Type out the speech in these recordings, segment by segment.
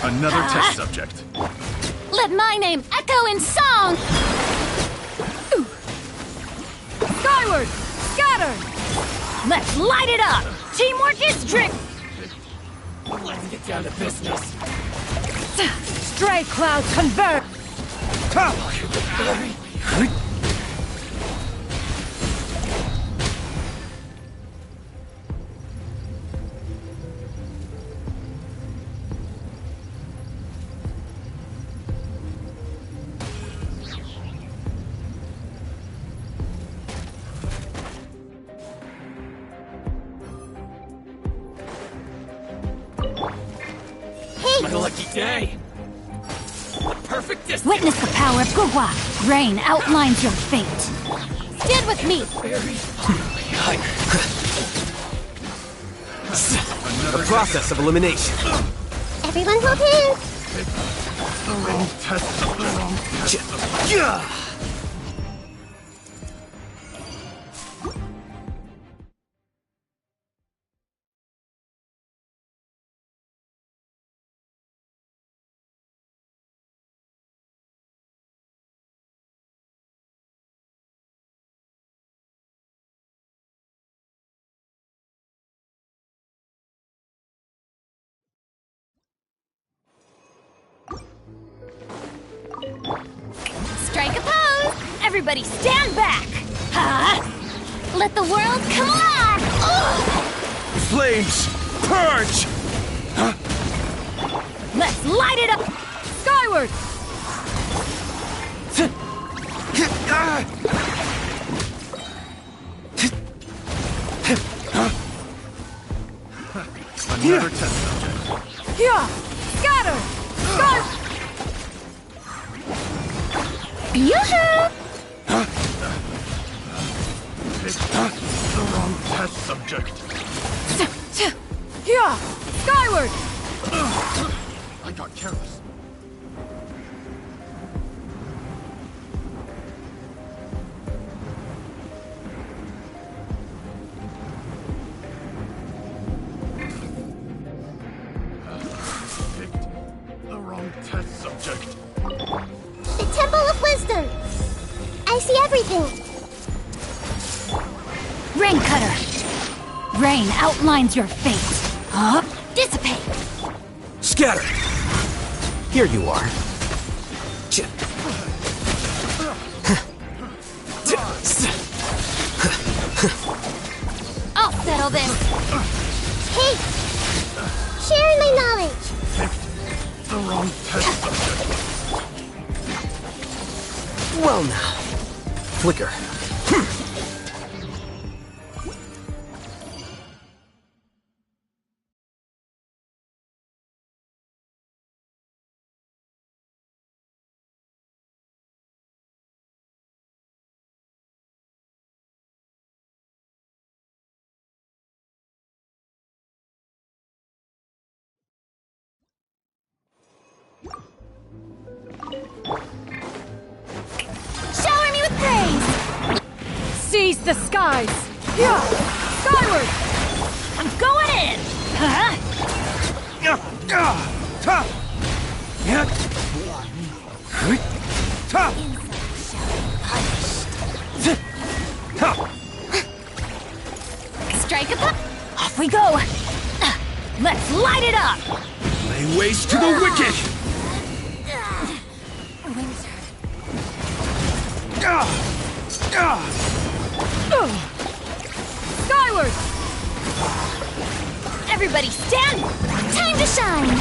Another test subject. Let my name echo in song! Skyward! Scatter! Let's light it up! Teamwork is drip! Let's get down to business. Stray clouds convert! My lucky day. The perfect distance. Witness the power of Gugwa. Rain outlines your fate. Stand with me! The process of elimination. Everyone hold hands. The wrong test subject. Strike a pose! Everybody stand back! Huh? Let the world come alive! Flames! Purge! Let's light it up! Skyward! Another test subject. Yeah! Scatter! Sky! Yoo-hoo! The wrong test subject. Yeah! Skyward! I got careless. Picked the wrong test subject. The Temple of Wisdom. I see everything. Rain cutter! Rain outlines your fate. Huh? Dissipate! Scatter. Here you are. I'll settle this! Hey! Sharing my knowledge. The wrong test subject. Well now. Flicker. Shower me with praise! Seize the skies! Yeah! Skyward! I'm going in! Huh? Strike a pop! Off we go! Let's light it up! Lay waste to the wicked! Skyward! Everybody stand! Time to shine!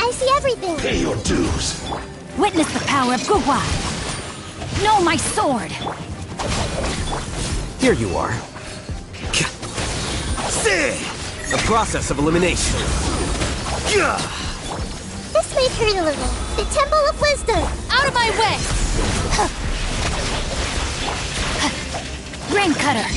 I see everything. Pay your dues. Witness the power of Gugwa! Know my sword! Here you are. The process of elimination. This might hurt a little. The Temple of Wisdom. Out of my way! Rain cutter.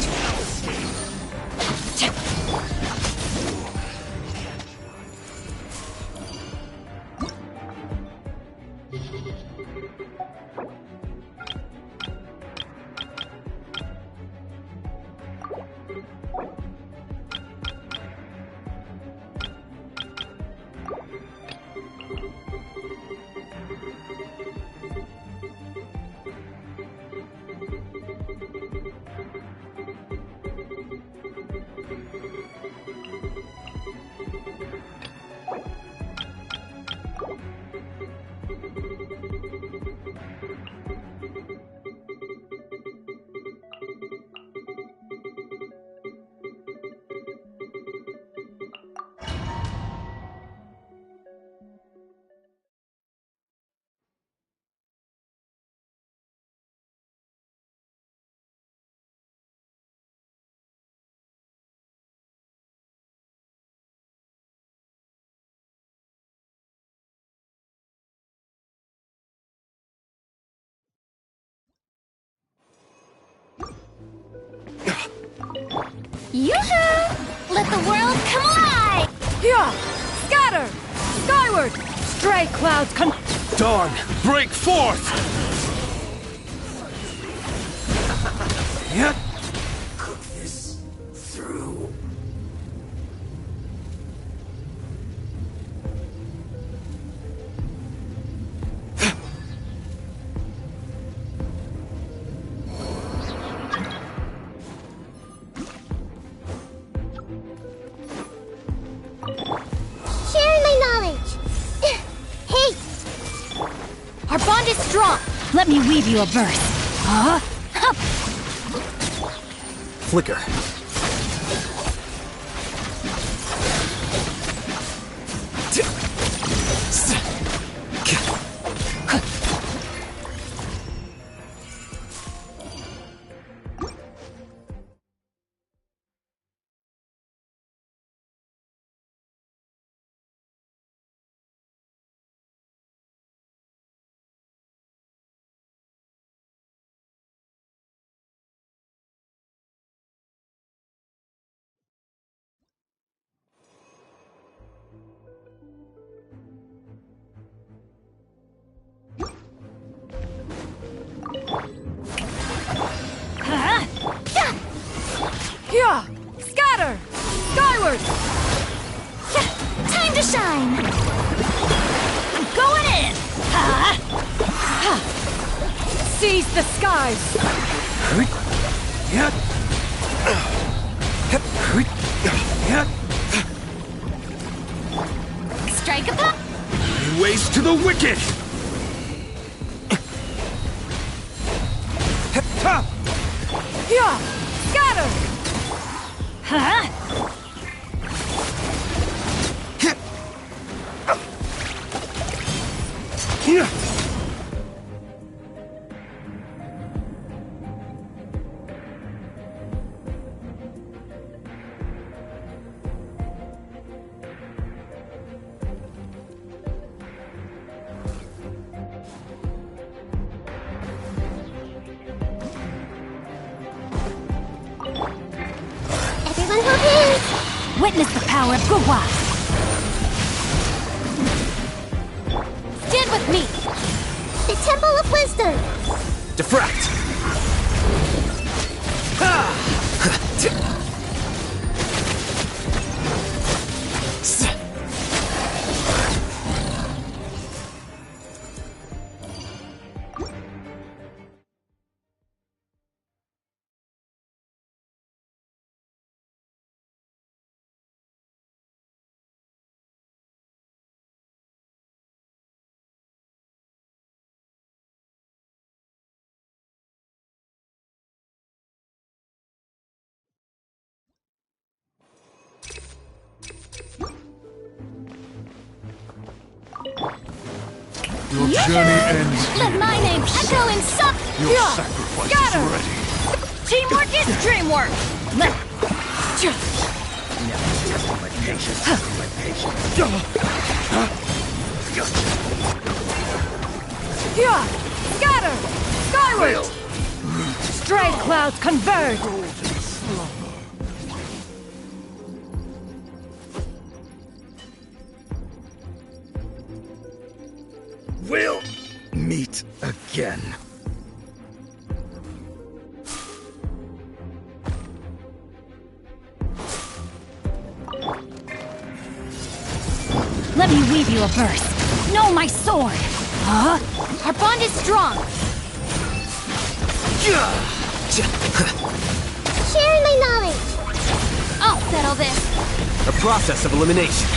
Yoo-hoo! Let the world come alive! Yeah! Scatter! Skyward! Stray clouds Dawn, break forth! Yet. Cook this through. Sharing my knowledge. Hey! Our bond is strong! Let me weave you a verse. Huh? Hup. Flicker. Huh? Yeah! Scatter! Skyward! Time to shine! I'm going in! Huh? Seize the skies! Strike a pop! Lay waste to the wicked! Yeah! Scatter! Huh? Everyone hold hands! Witness the power of Gua! Stand with me! The Temple of Wisdom! Diffract. Your journey ends Let here. my name echo in some... Your sacrifice Scatter! is ready. Teamwork is dreamwork! Let... Yeah! Scatter! Skyward! Stray clouds converge! We'll meet again. Let me weave you a verse. Know my sword! Huh? Our bond is strong! Sharing my knowledge. I'll settle this! A process of elimination.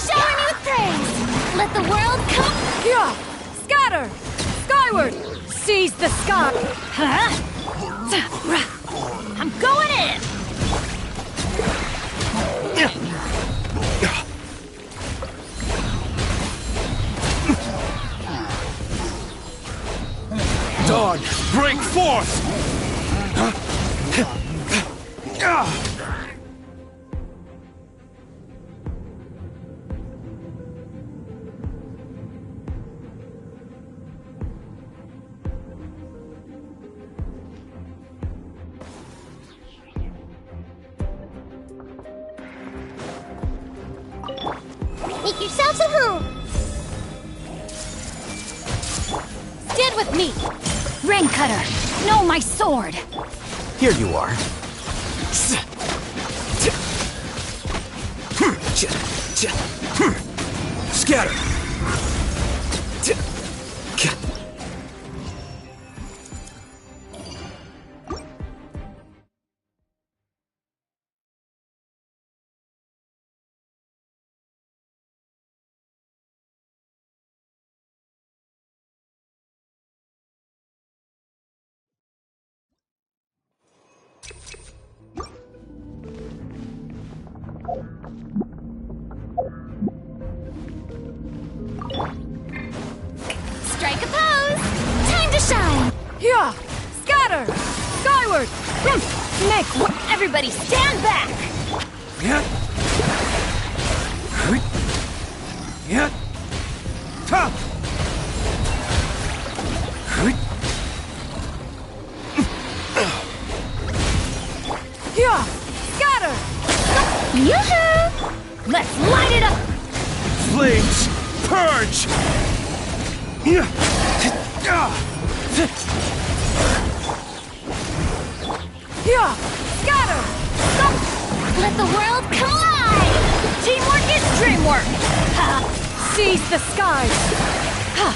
Shower me with praise! Let the world come! Yeah! Scatter! Skyward! Seize the sky! Huh? I'm going in! Dawn, break forth! Make yourselves at home. Stand with me! Rain Cutter, know my sword! Here you are. Scatter. Strike a pose! Time to shine! Yeah! Scatter! Skyward! Make everybody stand back! Yeah. Yeah. Ta. Yeah! Scatter! Yoo-hoo! Let's light it up! Flames, purge. Yeah. Yeah! Scatter! Let the world collide! Teamwork is dreamwork! Ha! Seize the skies! Ha!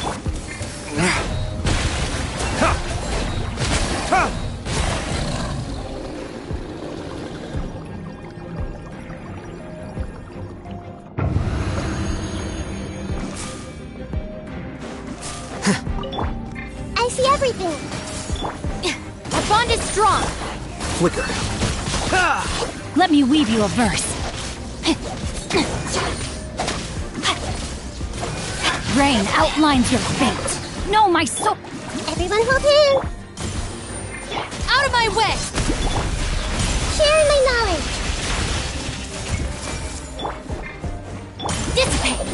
Ha. I see everything. Our bond is strong! Flicker. Let me weave you a verse. Rain outlines your fate. Know my soul. Everyone hold hands. Out of my way! Sharing my knowledge. Dissipate!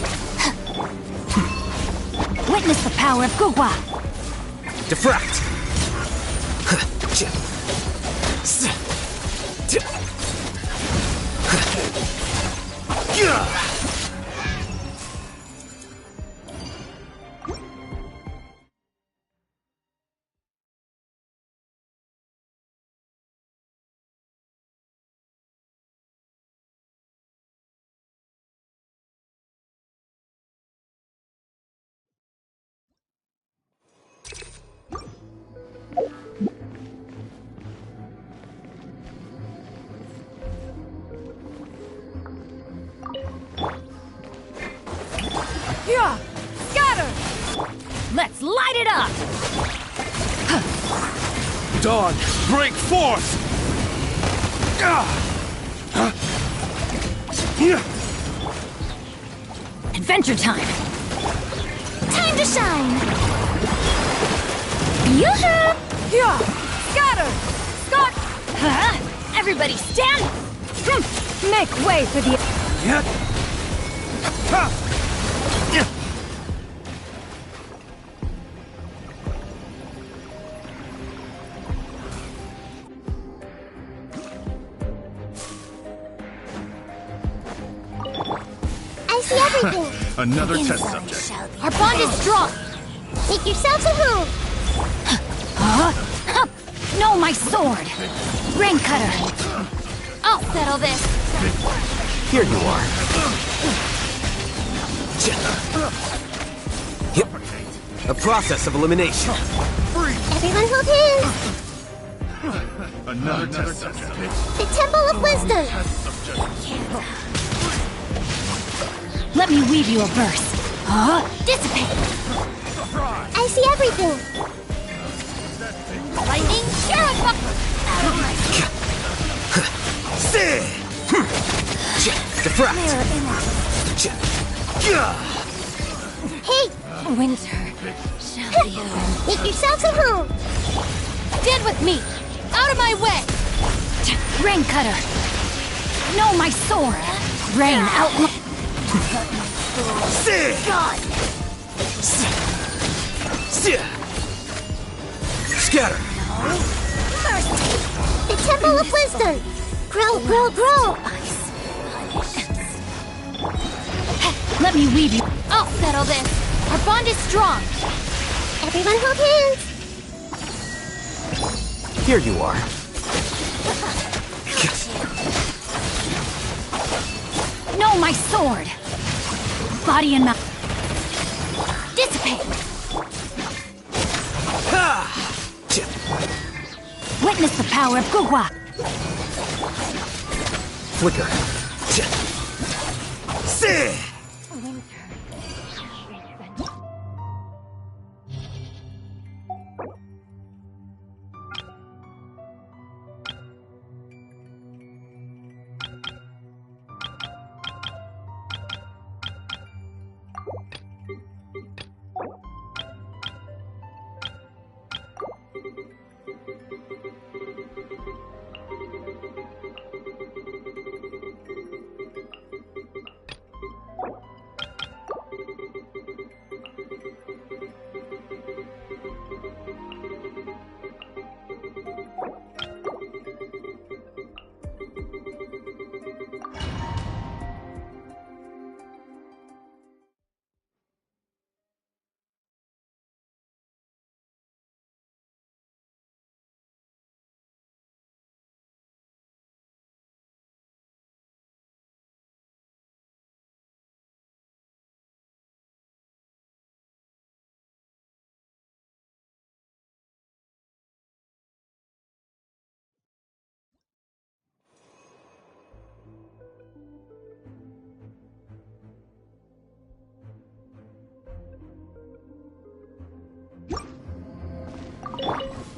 Witness the power of Gugwa! Diffract. Dawn, break forth! Adventure time! Time to shine! Yoo-hoo! Yeah! Scatter! Scott! Huh? Everybody stand! Make way for the... Yet. Ha! I see everything! Another test Inside subject. shall be- Our bond is strong! Make yourselves a home! No, my sword! Rain cutter! I'll settle this! Here you are. Yep. A process of elimination. Everyone hold hands! Another test subject. The Temple of Wisdom! Let me weave you a verse. Dissipate! I see everything! Lightning Sheriff! Out of my... Defract. Hey! Winter shall be over. Make yourselves a home! Dead with me! Out of my way! Rain cutter! No, my sword! Rain out... God! Scatter. The Temple of Wisdom! Grow, grow, grow! Let me weave you... I'll settle this! Our bond is strong! Everyone hold hands! Here you are. No, my sword! Body and mouth... Dissipate! Witness the power of Gugwa! Flicker.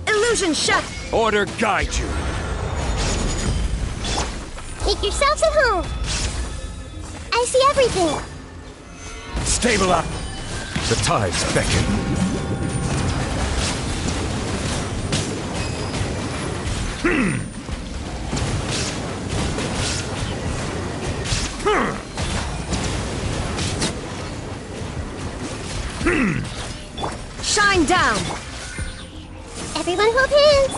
Illusion shut! Order guide you. Make yourselves at home! I see everything! Stable up. The tides beckon. Shine down! Everyone hold hands!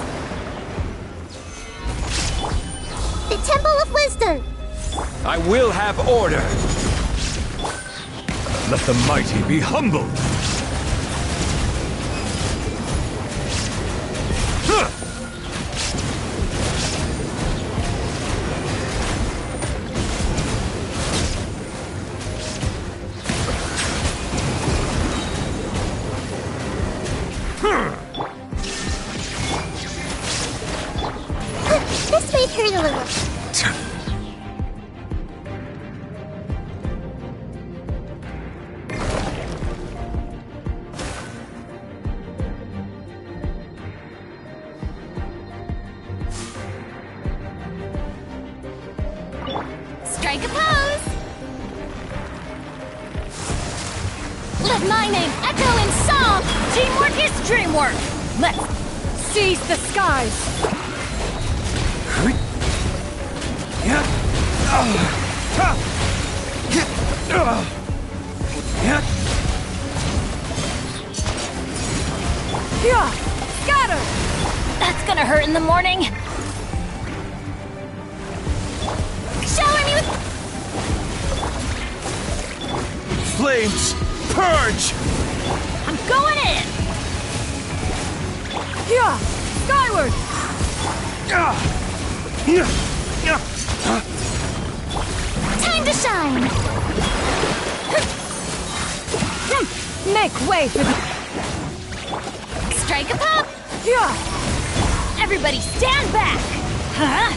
The Temple of Wisdom! I will have order. Let the mighty be humbled. This may hurt a little. Strike a pose! Let my name echo in song! Teamwork is dreamwork! Let's seize the skies! Yeah! Scatter! That's gonna hurt in the morning! Shower me with... Flames, purge! I'm going in! Yeah! Skyward! Time to shine! Make way for the... Strike a pop! Yeah! Everybody stand back! Huh?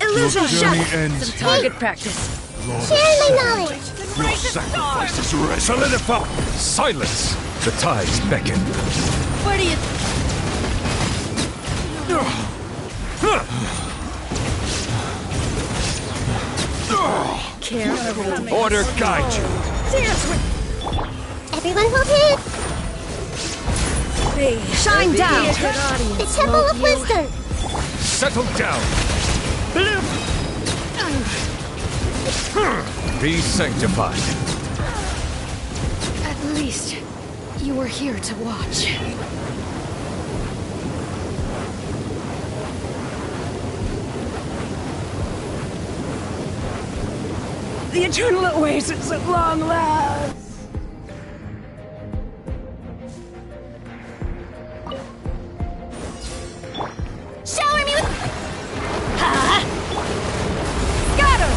Illusion Your journey shot! ends Some target practice. Share my knowledge! Your sacrifice is solidify. Silence! The tides beckon. Where do you... Care? Order guide you. Seriously! Everyone hold it! Shine down! The Temple of Wisdom! Settle down. Be sanctified. At least you were here to watch. The eternal oasis at long last! Shower me with... Ha! Scatter!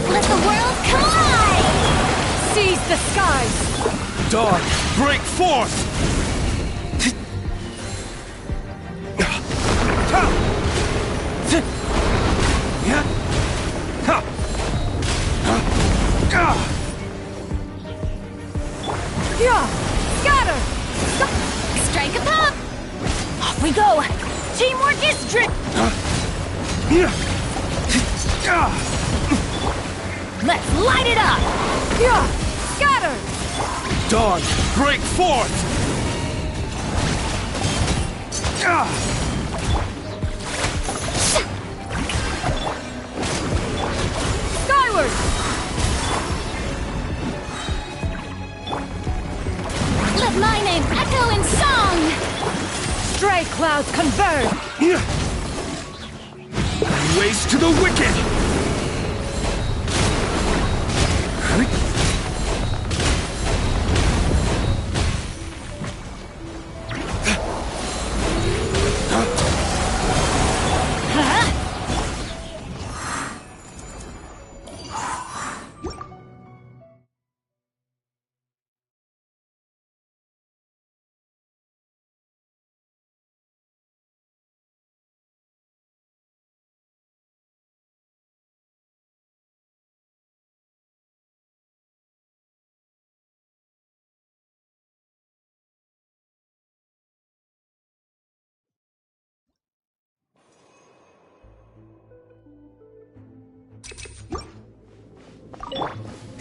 Let the world collide! Seize the skies! Dawn, break forth! Yeah! Scatter! Strike a pop! Off we go! Teamwork is Let's light it up! Yeah! Scatter! Dawn, break forth! Skyward! Let my name echo in song! Stray clouds converge! Waste to the wicked!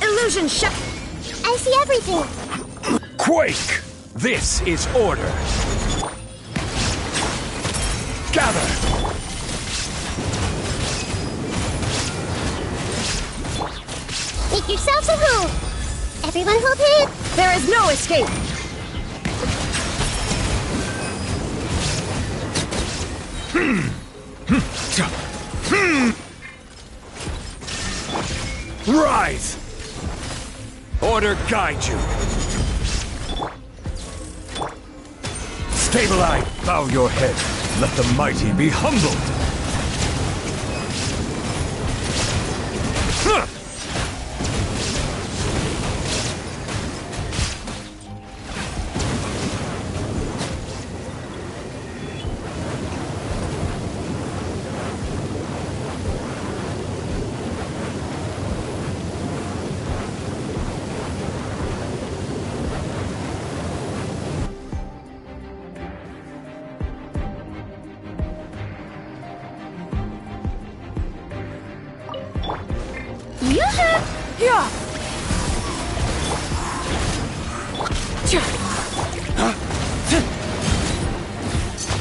Illusion shot! I see everything! Quake! This is order! Gather! Make yourselves at home! Everyone hold hands! There is no escape! Rise! Order guide you. Stabilize. Bow your head. Let the mighty be humbled. Huh.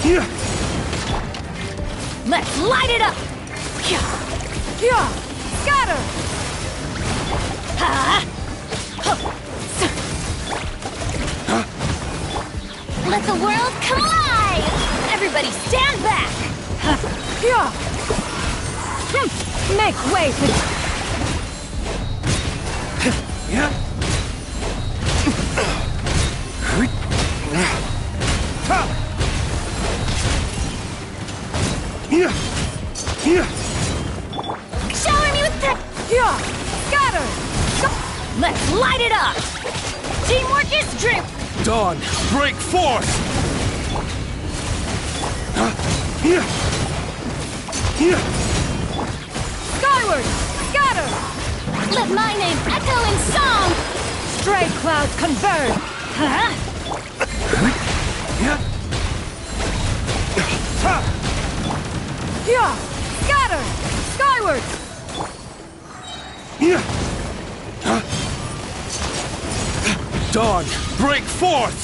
Yeah! Let's light it up! Yeah! Scatter! Let the world come alive! Everybody stand back! Yeah! Make way for... Shower me with praise! Yeah! Scatter! Let's light it up! Teamwork is dream! Dawn, break forth! Skyward! Scatter! Let my name echo in song! Stray clouds converge! Huh? Yeah! Scatter! Skyward! Dawn, break forth!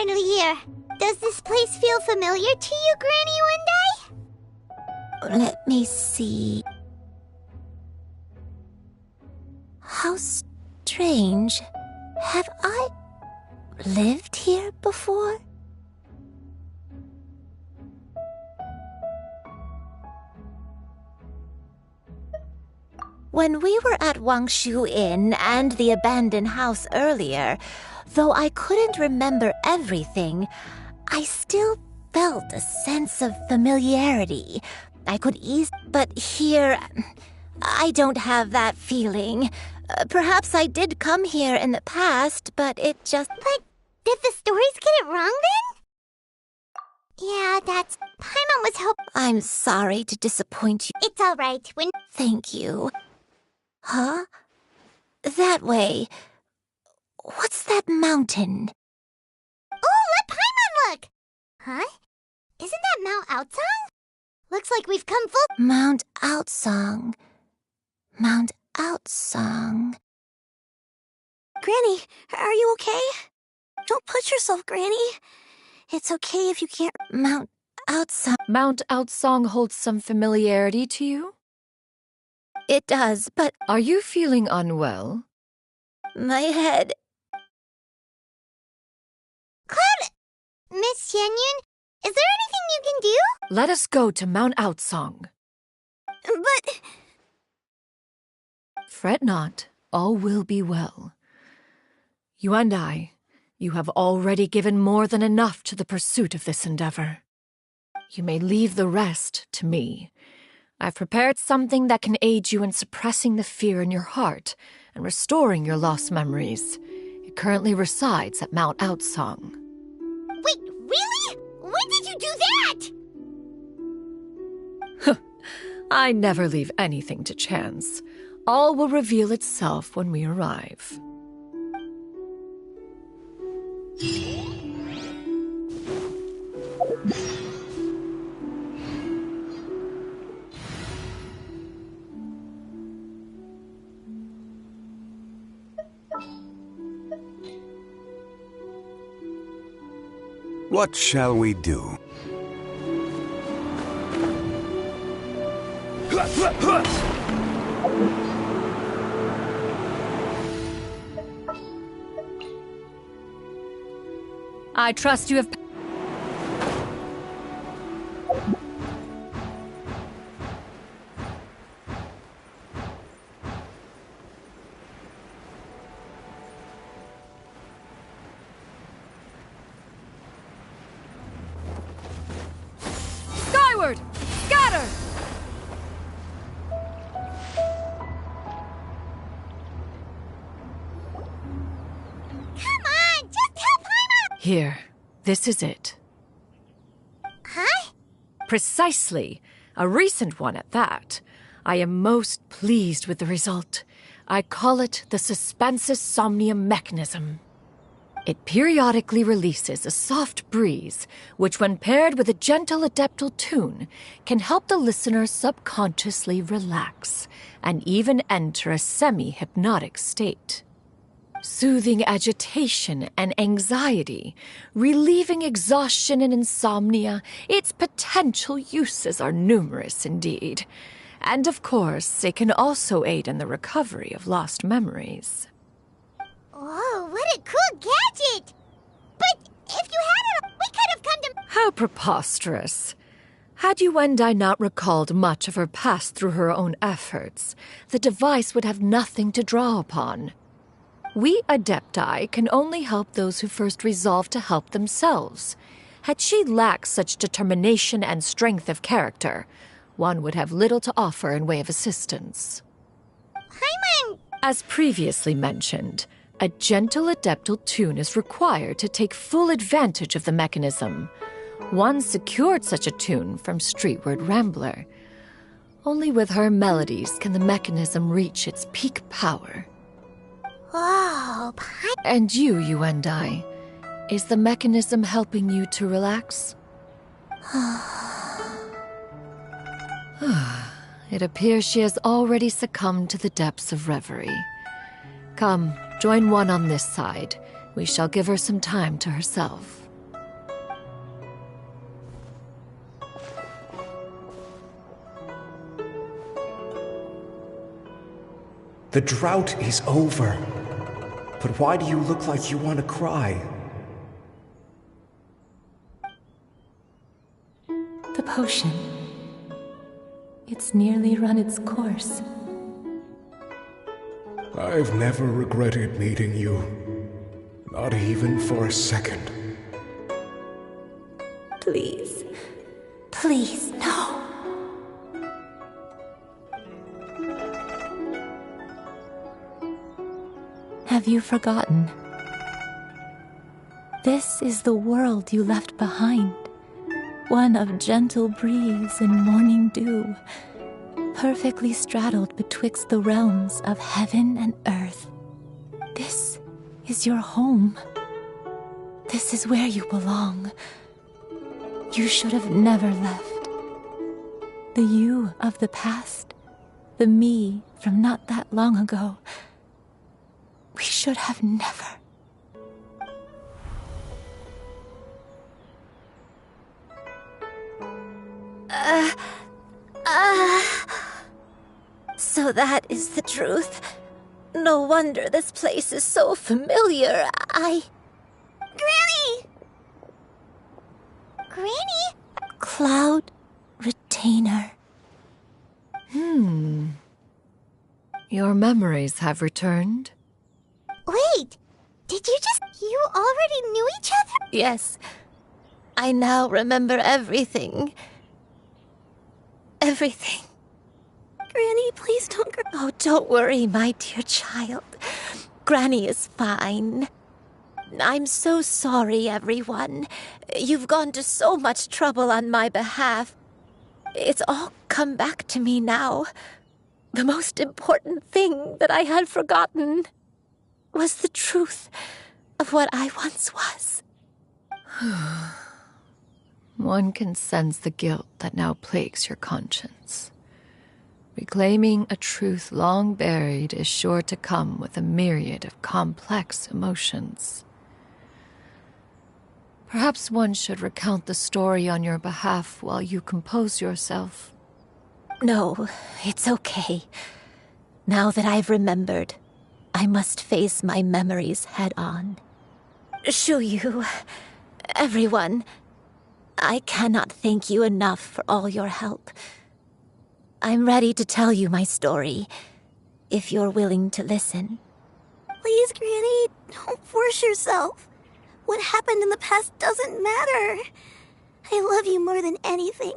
finally here. Does this place feel familiar to you, Granny Wendai? Let me see. How strange. Have I lived here before? When we were at Wangshu Inn and the abandoned house earlier, though I couldn't remember everything, I still felt a sense of familiarity. I could but here, I don't have that feeling. Perhaps I did come here in the past, but it just... But did the stories get it wrong then? Yeah, that's... Paimon was I'm sorry to disappoint you. It's all right. Thank you. Huh? That way. What's that mountain? Oh, let Paimon look! Huh? Isn't that Mount Outsong? Looks like we've come full... Mount Outsong. Mount Outsong. Granny, are you okay? Don't push yourself, Granny. It's okay if you can't... Mount Outsong. Mount Outsong holds some familiarity to you? It does, but... Are you feeling unwell? My head... Cloud... Miss Xianyun, is there anything you can do? Let us go to Mount Outsong. But... Fret not, all will be well. You and I, you have already given more than enough to the pursuit of this endeavor. You may leave the rest to me. I've prepared something that can aid you in suppressing the fear in your heart and restoring your lost memories. It currently resides at Mount Outsong. Wait, really? When did you do that? I never leave anything to chance. All will reveal itself when we arrive. What shall we do? I trust you have... Skyward! Scatter! Come on, just help Paimon! Here, this is it. Huh? Precisely. A recent one at that. I am most pleased with the result. I call it the Suspensus Somnium mechanism. It periodically releases a soft breeze, which when paired with a gentle adeptal tune, can help the listener subconsciously relax and even enter a semi-hypnotic state. Soothing agitation and anxiety, relieving exhaustion and insomnia, its potential uses are numerous indeed. And of course, it can also aid in the recovery of lost memories. Whoa, what a cool gadget! But if you had it, we could have come to... How preposterous. Had you and I not recalled much of her past through her own efforts, the device would have nothing to draw upon. We Adepti can only help those who first resolve to help themselves. Had she lacked such determination and strength of character, one would have little to offer in way of assistance. Paimon! As previously mentioned, a gentle adeptal tune is required to take full advantage of the mechanism. One secured such a tune from Streetward Rambler. Only with her melodies can the mechanism reach its peak power. Whoa, And you and I, is the mechanism helping you to relax? It appears she has already succumbed to the depths of reverie. Come, join one on this side. We shall give her some time to herself. The drought is over. But why do you look like you want to cry? The potion. It's nearly run its course. I've never regretted meeting you. Not even for a second. Please. Please, no. Have you forgotten? This is the world you left behind. One of gentle breeze and morning dew, perfectly straddled betwixt the realms of heaven and earth. This is your home. This is where you belong. You should have never left. The you of the past, the me from not that long ago. We should have never. So that is the truth. No wonder this place is so familiar. Granny! Granny? Cloud Retainer. Your memories have returned? Wait! Did you just... You already knew each other? Yes. I now remember everything. Everything. Granny, please don't... Oh, don't worry, my dear child. Granny is fine. I'm so sorry, everyone. You've gone to so much trouble on my behalf. It's all come back to me now. The most important thing that I had forgotten was the truth of what I once was. One can sense the guilt that now plagues your conscience. Reclaiming a truth long buried is sure to come with a myriad of complex emotions. Perhaps one should recount the story on your behalf while you compose yourself. No, it's okay. Now that I've remembered, I must face my memories head on. Shuyu, everyone, I cannot thank you enough for all your help. I'm ready to tell you my story, if you're willing to listen. Please, Granny, don't force yourself. What happened in the past doesn't matter. I love you more than anything.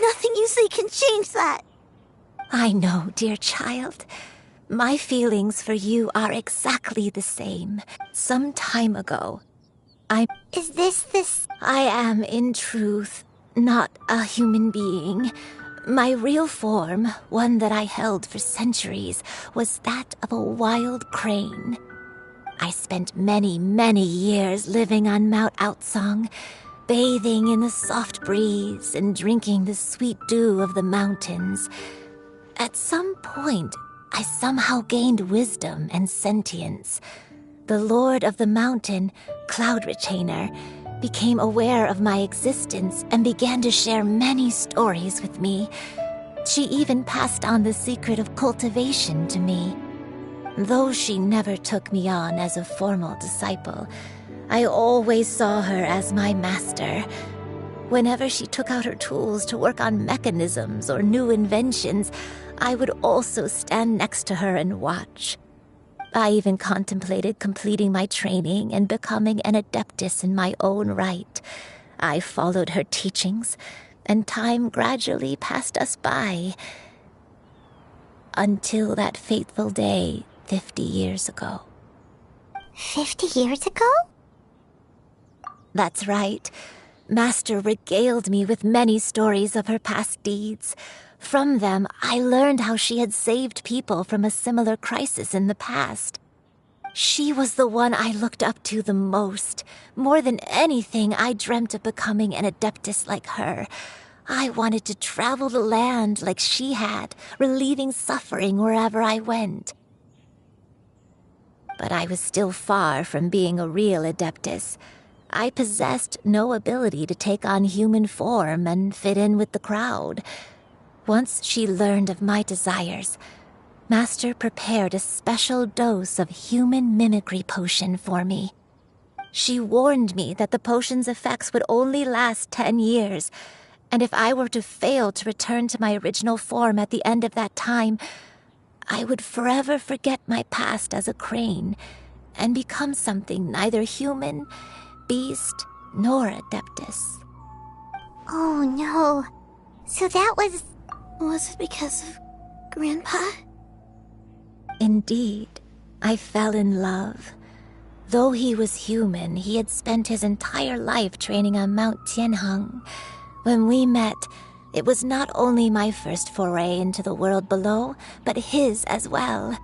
Nothing you say can change that. I know, dear child. My feelings for you are exactly the same. Some time ago, Is this... I am, in truth, not a human being. My real form, one that I held for centuries, was that of a wild crane. I spent many, many years living on Mount Outsong, bathing in the soft breeze and drinking the sweet dew of the mountains. At some point, I somehow gained wisdom and sentience. The Lord of the Mountain, Cloud Retainer, became aware of my existence and began to share many stories with me. She even passed on the secret of cultivation to me. Though she never took me on as a formal disciple, I always saw her as my master. Whenever she took out her tools to work on mechanisms or new inventions, I would also stand next to her and watch. I even contemplated completing my training and becoming an adeptus in my own right. I followed her teachings, and time gradually passed us by. Until that fateful day 50 years ago. 50 years ago? That's right. Master regaled me with many stories of her past deeds. From them, I learned how she had saved people from a similar crisis in the past. She was the one I looked up to the most. More than anything, I dreamt of becoming an adeptus like her. I wanted to travel the land like she had, relieving suffering wherever I went. But I was still far from being a real adeptus. I possessed no ability to take on human form and fit in with the crowd. Once she learned of my desires, Master prepared a special dose of human mimicry potion for me. She warned me that the potion's effects would only last 10 years, and if I were to fail to return to my original form at the end of that time, I would forever forget my past as a crane and become something neither human, beast, nor adeptus. Oh no. So that was... Was it because of Grandpa? Indeed, I fell in love. Though he was human, he had spent his entire life training on Mount Tianheng. When we met, it was not only my first foray into the world below, but his as well.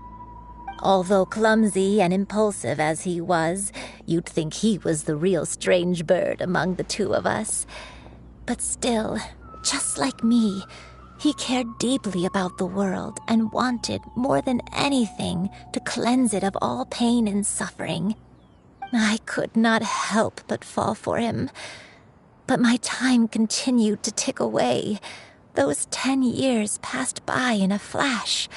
Although clumsy and impulsive as he was, you'd think he was the real strange bird among the two of us. But still, just like me, he cared deeply about the world and wanted, more than anything, to cleanse it of all pain and suffering. I could not help but fall for him. But my time continued to tick away. Those 10 years passed by in a flash.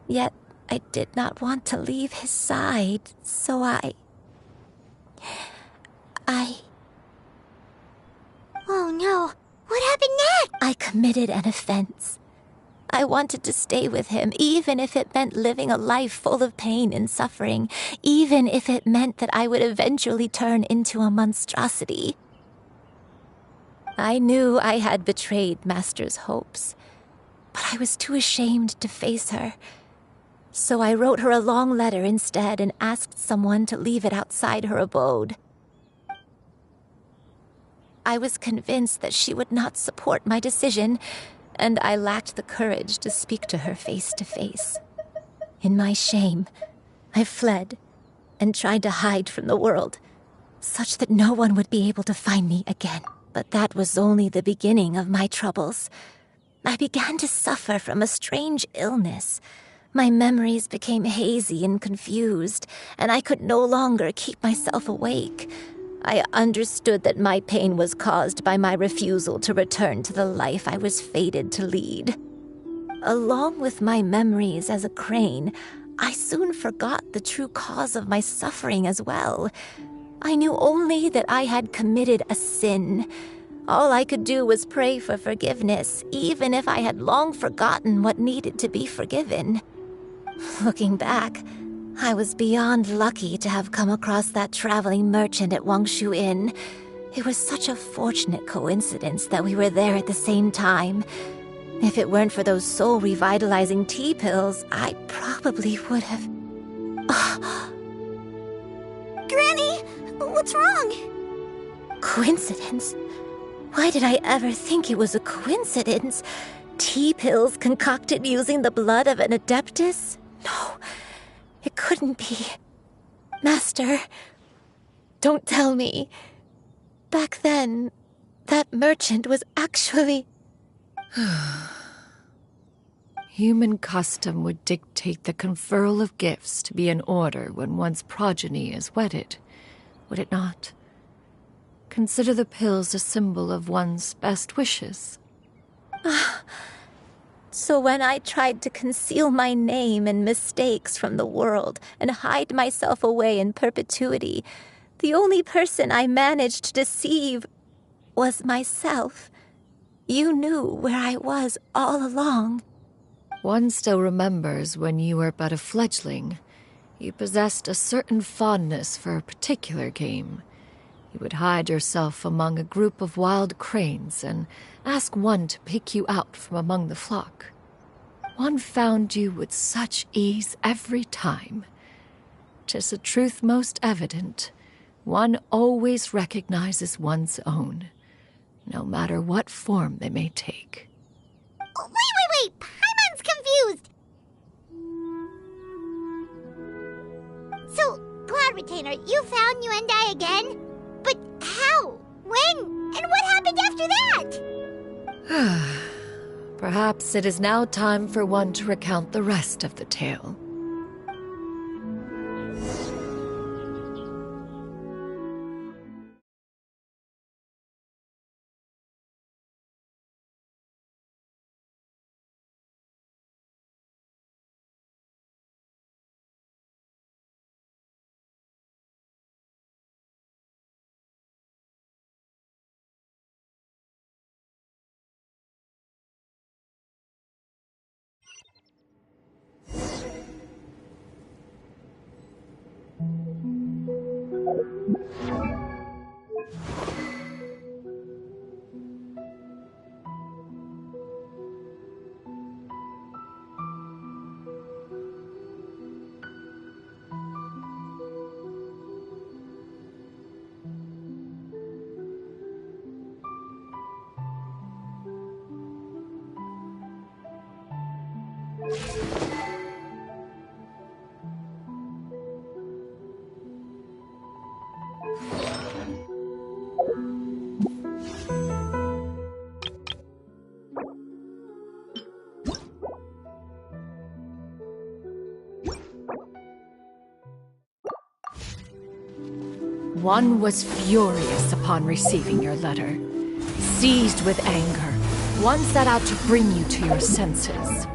Yet I did not want to leave his side, so I... Oh no. What happened next? I committed an offense. I wanted to stay with him, even if it meant living a life full of pain and suffering, even if it meant that I would eventually turn into a monstrosity. I knew I had betrayed Master's hopes, but I was too ashamed to face her. So I wrote her a long letter instead and asked someone to leave it outside her abode. I was convinced that she would not support my decision, and I lacked the courage to speak to her face to face. In my shame, I fled and tried to hide from the world, such that no one would be able to find me again. But that was only the beginning of my troubles. I began to suffer from a strange illness. My memories became hazy and confused, and I could no longer keep myself awake. I understood that my pain was caused by my refusal to return to the life I was fated to lead. Along with my memories as a crane, I soon forgot the true cause of my suffering as well. I knew only that I had committed a sin. All I could do was pray for forgiveness, even if I had long forgotten what needed to be forgiven. Looking back, I was beyond lucky to have come across that traveling merchant at Wangshu Inn. It was such a fortunate coincidence that we were there at the same time. If it weren't for those soul-revitalizing tea pills, I probably would have... Granny! What's wrong? Coincidence? Why did I ever think it was a coincidence? Tea pills concocted using the blood of an adeptus? No, it couldn't be. Master, don't tell me. Back then, that merchant was actually... Human custom would dictate the conferral of gifts to be in order when one's progeny is wedded, would it not? Consider the pills a symbol of one's best wishes. So when I tried to conceal my name and mistakes from the world and hide myself away in perpetuity, the only person I managed to deceive was myself. You knew where I was all along. One still remembers when you were but a fledgling. You possessed a certain fondness for a particular game. You would hide yourself among a group of wild cranes and ask one to pick you out from among the flock. One found you with such ease every time. 'Tis a truth most evident. One always recognizes one's own, no matter what form they may take. Oh, wait! Paimon's confused! So, Cloud Retainer, you found Yuendai again? But how? When? And what happened after that? Perhaps it is now time for one to recount the rest of the tale. One was furious upon receiving your letter. Seized with anger, one set out to bring you to your senses.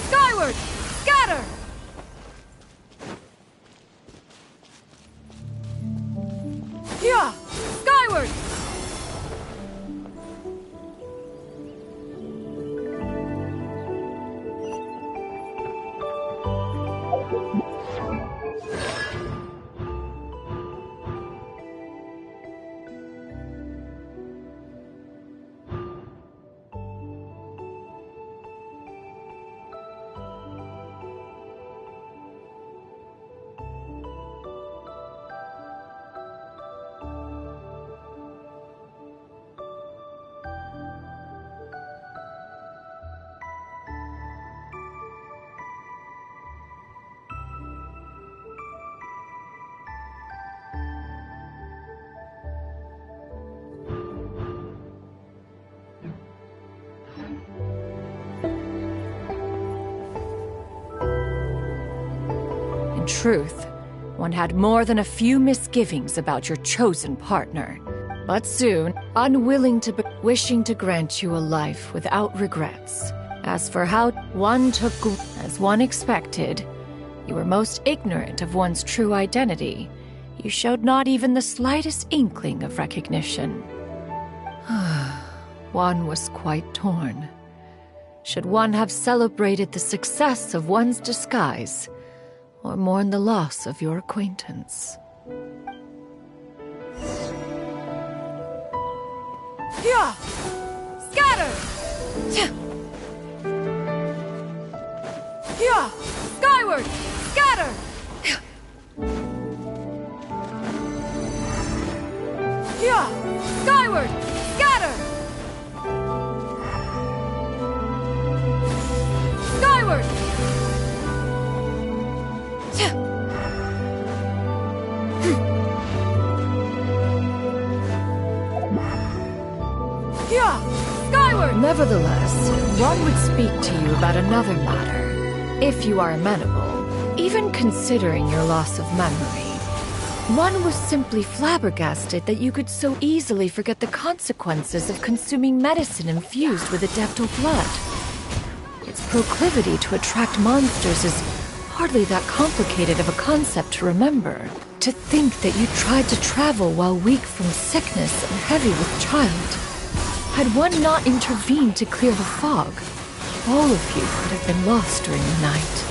Skyward! Scatter! Yeah! Skyward! In truth, one had more than a few misgivings about your chosen partner. But soon, unwilling to wishing to grant you a life without regrets. As for how one took, as one expected, you were most ignorant of one's true identity. You showed not even the slightest inkling of recognition. One was quite torn. Should one have celebrated the success of one's disguise, or mourn the loss of your acquaintance? Yeah! Scatter! Yeah! Skyward! Scatter! Yeah! Skyward! Scatter! Skyward! Yeah! Skyward! Nevertheless, one would speak to you about another matter, if you are amenable, even considering your loss of memory. One was simply flabbergasted that you could so easily forget the consequences of consuming medicine infused with adeptal blood. Its proclivity to attract monsters is hardly that complicated of a concept to remember. To think that you tried to travel while weak from sickness and heavy with child. Had one not intervened to clear the fog, all of you could have been lost during the night.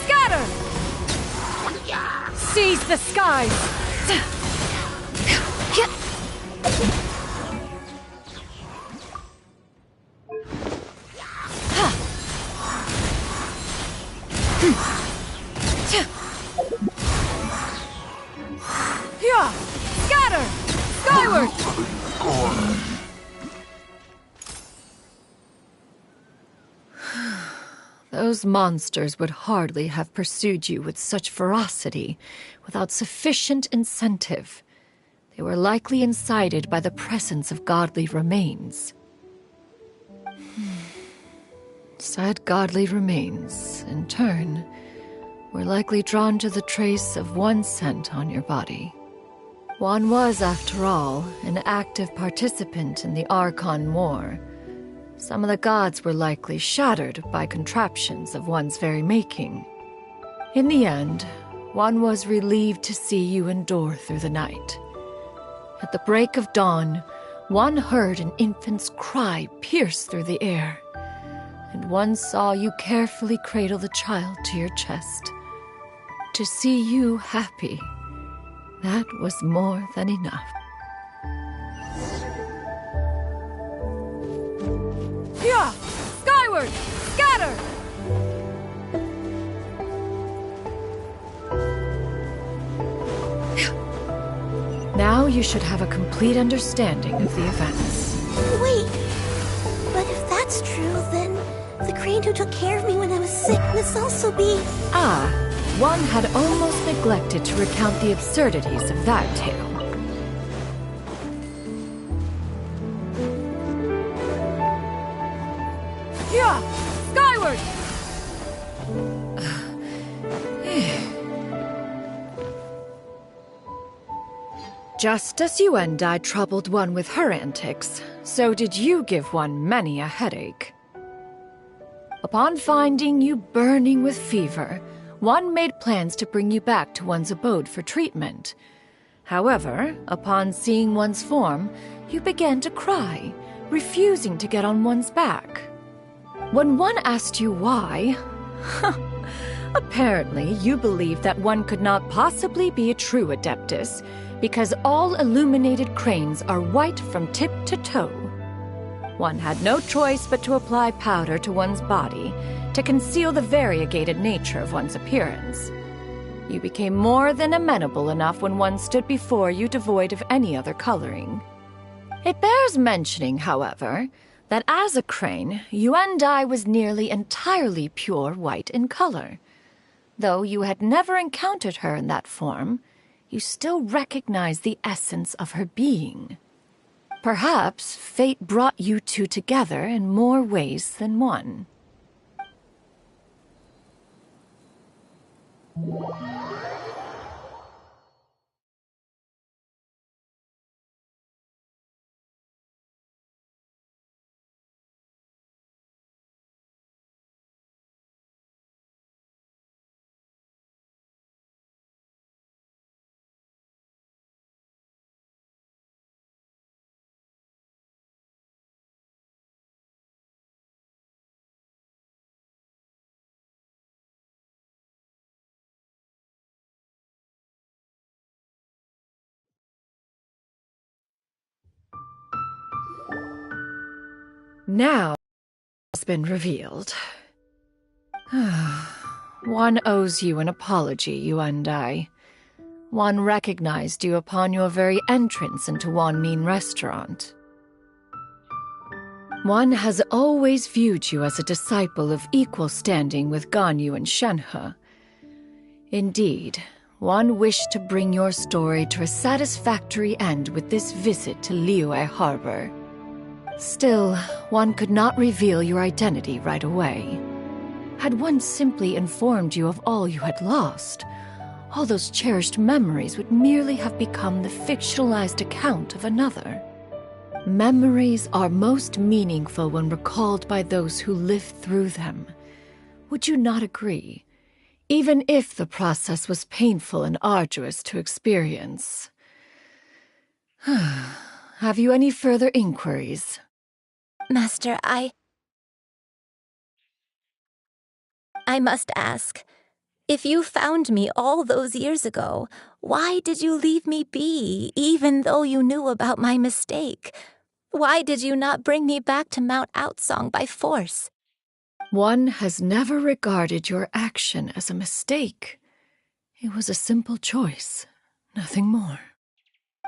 Scatter! Seize the skies! Yeah! Scatter! Skyward! Those monsters would hardly have pursued you with such ferocity without sufficient incentive. They were likely incited by the presence of godly remains. Said godly remains, in turn, were likely drawn to the trace of one scent on your body. One was, after all, an active participant in the Archon War. Some of the gods were likely shattered by contraptions of one's very making. In the end, one was relieved to see you endure through the night. At the break of dawn, one heard an infant's cry pierce through the air, and one saw you carefully cradle the child to your chest. To see you happy, that was more than enough. Yeah! Skyward! Scatter! Now you should have a complete understanding of the events. Wait, but if that's true, then the crane who took care of me when I was sick must also be... Ah, one had almost neglected to recount the absurdities of that tale. Yeah! Skyward! Just as you and I troubled one with her antics, so did you give one many a headache. Upon finding you burning with fever, one made plans to bring you back to one's abode for treatment. However, upon seeing one's form, you began to cry, refusing to get on one's back. When one asked you why, apparently you believed that one could not possibly be a true Adeptus, because all illuminated cranes are white from tip to toe. One had no choice but to apply powder to one's body to conceal the variegated nature of one's appearance. You became more than amenable enough when one stood before you devoid of any other coloring. It bears mentioning, however, that as a crane, Yuendai was nearly entirely pure white in color. Though you had never encountered her in that form, you still recognized the essence of her being. Perhaps fate brought you two together in more ways than one. Now has been revealed. One owes you an apology, you and I. One recognized you upon your very entrance into Wanmin Restaurant. One has always viewed you as a disciple of equal standing with Ganyu and Shenhe. Indeed, one wished to bring your story to a satisfactory end with this visit to Liyue Harbor. Still, one could not reveal your identity right away. Had one simply informed you of all you had lost, all those cherished memories would merely have become the fictionalized account of another. Memories are most meaningful when recalled by those who lived through them. Would you not agree? Even if the process was painful and arduous to experience. Have you any further inquiries? Master, I must ask, if you found me all those years ago, why did you leave me be, even though you knew about my mistake? Why did you not bring me back to Mount Outsong by force? One has never regarded your action as a mistake. It was a simple choice, nothing more.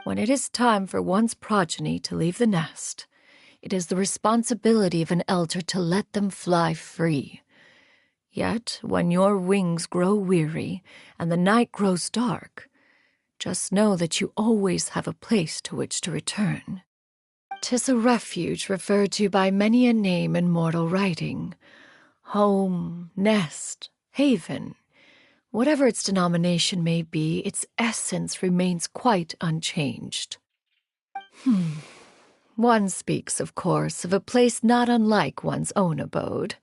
When it is time for one's progeny to leave the nest, it is the responsibility of an elder to let them fly free. Yet, when your wings grow weary and the night grows dark, just know that you always have a place to which to return. 'Tis a refuge referred to by many a name in mortal writing. Home, nest, haven. Whatever its denomination may be, its essence remains quite unchanged. One speaks, of course, of a place not unlike one's own abode.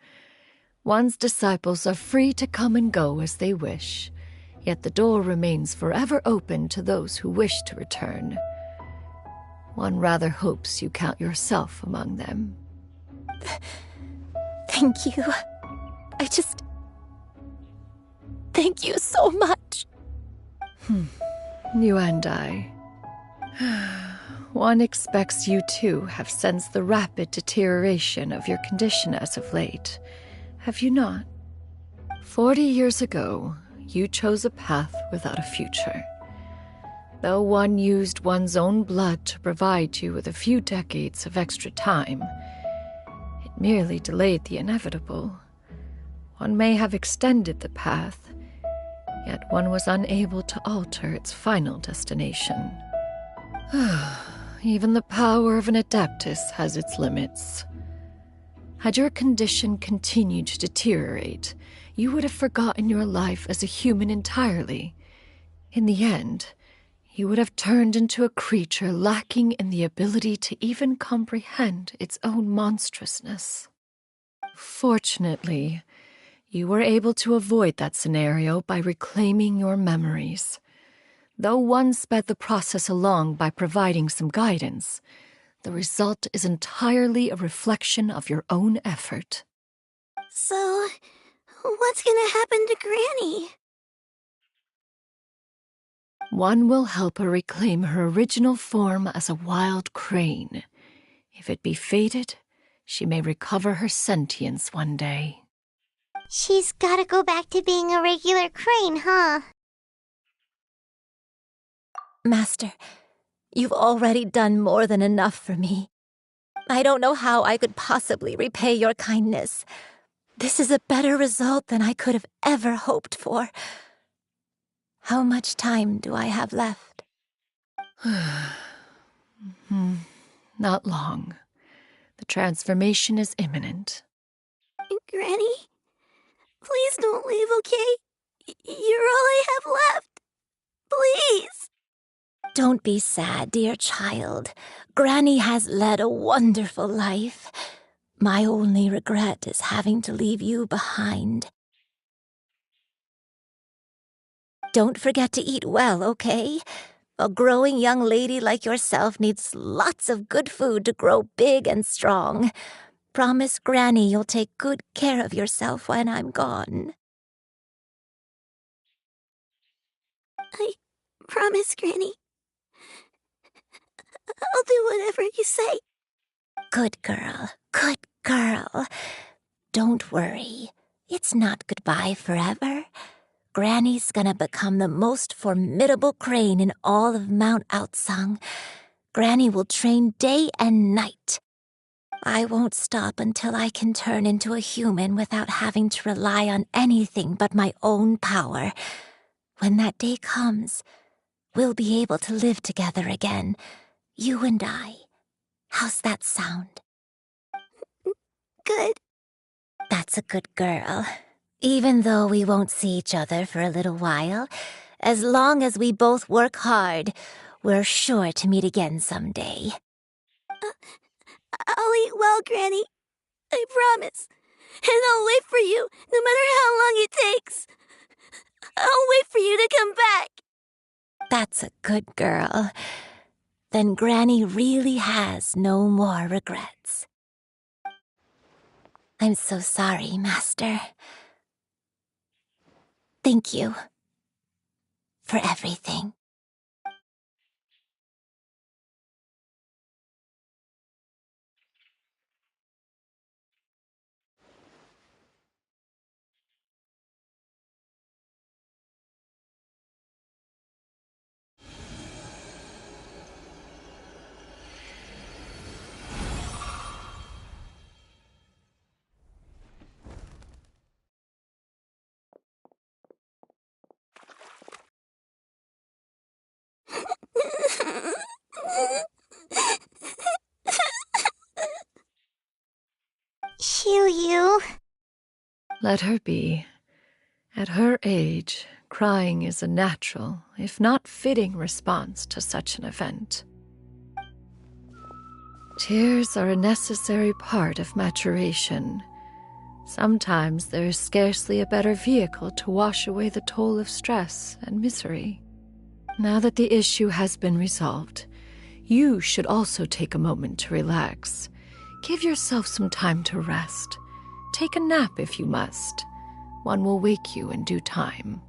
One's disciples are free to come and go as they wish, yet the door remains forever open to those who wish to return. One rather hopes you count yourself among them. Thank you. Thank you so much. You and I. One expects you too have sensed the rapid deterioration of your condition as of late, have you not? 40 years ago, you chose a path without a future. Though one used one's own blood to provide you with a few decades of extra time, it merely delayed the inevitable. One may have extended the path, yet one was unable to alter its final destination. Even the power of an adeptus has its limits. Had your condition continued to deteriorate, you would have forgotten your life as a human entirely. In the end, you would have turned into a creature lacking in the ability to even comprehend its own monstrousness. Fortunately, you were able to avoid that scenario by reclaiming your memories. Though one sped the process along by providing some guidance, the result is entirely a reflection of your own effort. So, what's gonna happen to Granny? One will help her reclaim her original form as a wild crane. If it be fated, she may recover her sentience one day. She's gotta go back to being a regular crane, huh? Master, you've already done more than enough for me. I don't know how I could possibly repay your kindness. This is a better result than I could have ever hoped for. How much time do I have left? Not long. The transformation is imminent. Granny, please don't leave, okay? You're all I have left. Please. Don't be sad, dear child. Granny has led a wonderful life. My only regret is having to leave you behind. Don't forget to eat well, okay? A growing young lady like yourself needs lots of good food to grow big and strong. Promise Granny you'll take good care of yourself when I'm gone. I promise, Granny. I'll do whatever you say. Good girl, good girl. Don't worry. It's not goodbye forever. Granny's gonna become the most formidable crane in all of Mount Outsung. Granny will train day and night. I won't stop until I can turn into a human without having to rely on anything but my own power. When that day comes, we'll be able to live together again, you and I. How's that sound? Good. That's a good girl. Even though we won't see each other for a little while, as long as we both work hard, we're sure to meet again someday. I'll eat well, Granny. I promise. And I'll wait for you, no matter how long it takes. I'll wait for you to come back. That's a good girl. Then Granny really has no more regrets. I'm so sorry, Master. Thank you for everything. Shoo you. Let her be. At her age, crying is a natural, if not fitting, response to such an event. Tears are a necessary part of maturation. Sometimes there is scarcely a better vehicle to wash away the toll of stress and misery. Now that the issue has been resolved, you should also take a moment to relax. Give yourself some time to rest. Take a nap if you must. One will wake you in due time.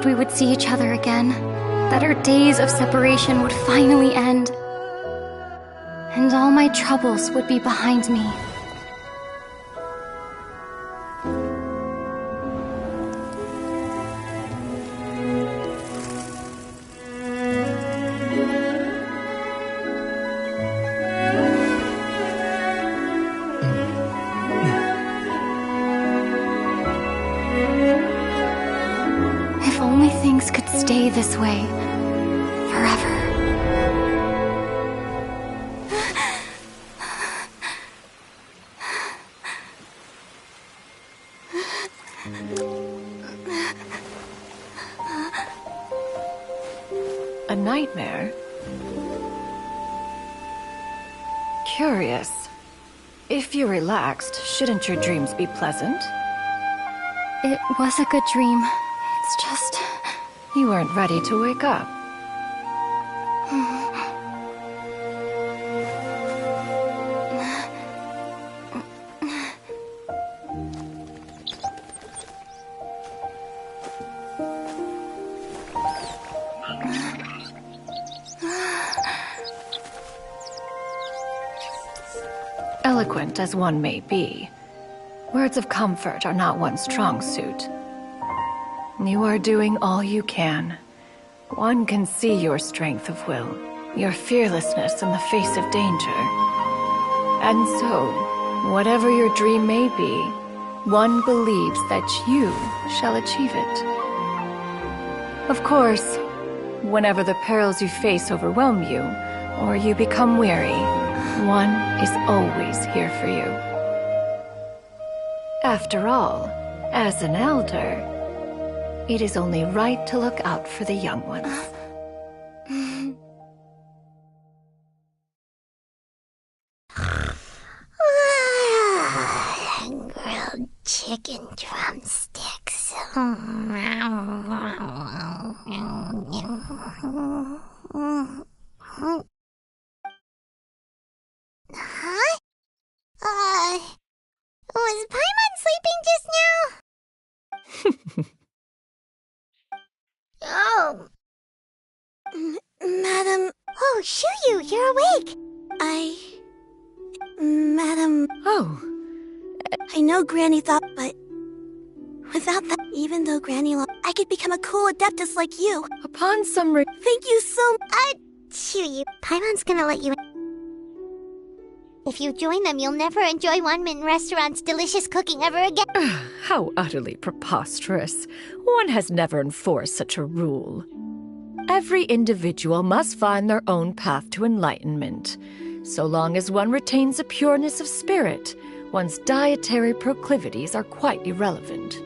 We would see each other again, that our days of separation would finally end, and all my troubles would be behind me. Things could stay this way forever. A nightmare? Curious. If you're relaxed, shouldn't your dreams be pleasant? It was a good dream. It's just... You weren't ready to wake up. Eloquent as one may be, words of comfort are not one's strong suit. You are doing all you can. One can see your strength of will, your fearlessness in the face of danger. And so, whatever your dream may be, one believes that you shall achieve it. Of course, whenever the perils you face overwhelm you, or you become weary, one is always here for you. After all, as an elder, it is only right to look out for the young ones. Grilled chicken drumsticks. Huh? Was Paimon sleeping just now? Oh. Madam... Oh, Shuyu, you're awake! Madam... Oh. I know Granny thought, but... Without that, even though Granny lost, I could become a cool adeptus like you. Upon some Thank you so much! Shuyu, Paimon's gonna let you in. If you join them, you'll never enjoy One-Min Restaurant's delicious cooking ever again. How utterly preposterous. One has never enforced such a rule. Every individual must find their own path to enlightenment. So long as one retains a pureness of spirit, one's dietary proclivities are quite irrelevant.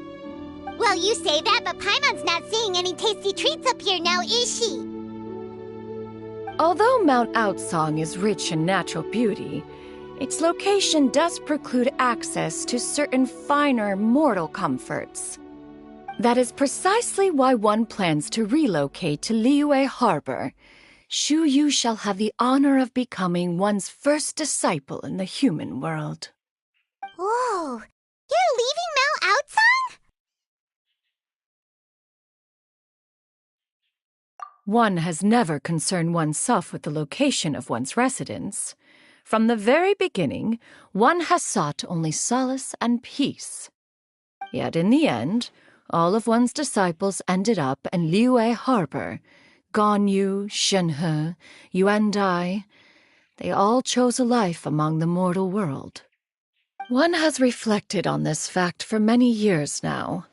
Well, you say that, but Paimon's not seeing any tasty treats up here now, is she? Although Mount Outsong is rich in natural beauty, its location does preclude access to certain finer mortal comforts. That is precisely why one plans to relocate to Liyue Harbor. Shu Yu shall have the honor of becoming one's first disciple in the human world. Whoa, you're leaving Mount Outsong? One has never concerned oneself with the location of one's residence. From the very beginning, one has sought only solace and peace. Yet in the end, all of one's disciples ended up in Liyue Harbor. Ganyu, Shenhe, Yuan Dai, they all chose a life among the mortal world. One has reflected on this fact for many years now.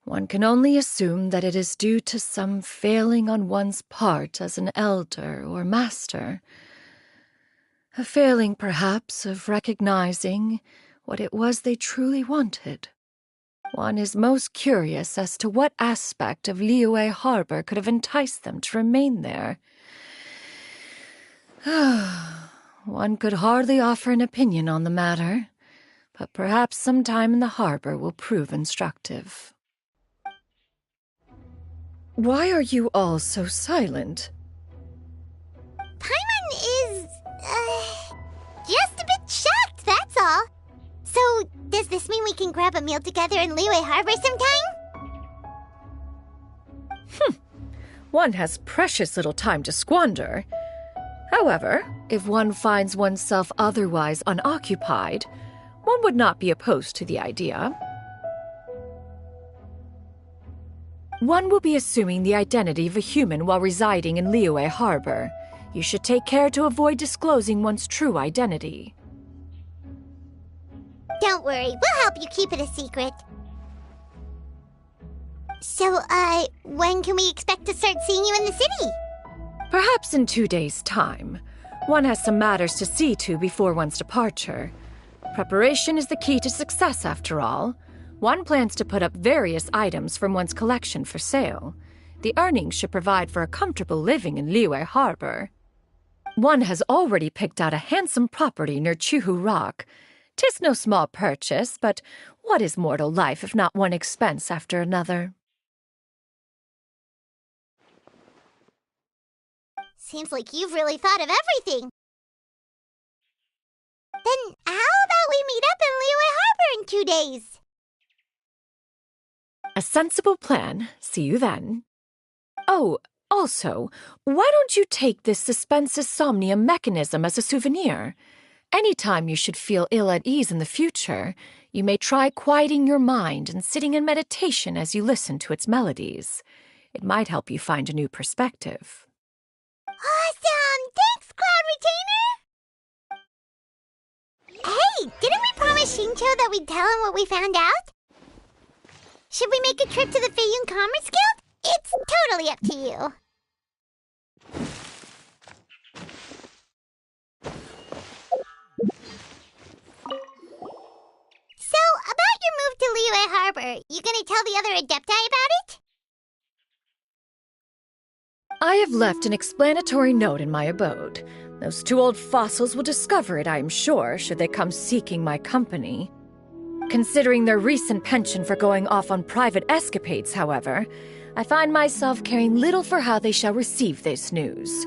One can only assume that it is due to some failing on one's part as an elder or master. A failing, perhaps, of recognizing what it was they truly wanted. One is most curious as to what aspect of Liyue Harbor could have enticed them to remain there. One could hardly offer an opinion on the matter, but perhaps some time in the harbor will prove instructive. Why are you all so silent? Paimon is, just a bit shocked, that's all. So, does this mean we can grab a meal together in Liyue Harbor sometime? One has precious little time to squander. However, if one finds oneself otherwise unoccupied, one would not be opposed to the idea. One will be assuming the identity of a human while residing in Liyue Harbor. You should take care to avoid disclosing one's true identity. Don't worry, we'll help you keep it a secret. So, when can we expect to start seeing you in the city? Perhaps in 2 days' time. One has some matters to see to before one's departure. Preparation is the key to success, after all. One plans to put up various items from one's collection for sale. The earnings should provide for a comfortable living in Liyue Harbor. One has already picked out a handsome property near Chuhu Rock. 'Tis no small purchase, but what is mortal life if not one expense after another? Seems like you've really thought of everything. Then how about we meet up in Liyue Harbor in 2 days? A sensible plan. See you then. Oh, also, why don't you take this suspensus somnium mechanism as a souvenir? Anytime you should feel ill at ease in the future, you may try quieting your mind and sitting in meditation as you listen to its melodies. It might help you find a new perspective. Awesome! Thanks, Cloud Retainer! Hey, didn't we promise Shincho that we'd tell him what we found out? Should we make a trip to the Feiyun Commerce Guild? It's totally up to you. So, about your move to Liyue Harbor, you gonna tell the other Adepti about it? I have left an explanatory note in my abode. Those 2 old fossils will discover it, I am sure, should they come seeking my company. Considering their recent penchant for going off on private escapades, however, I find myself caring little for how they shall receive this news.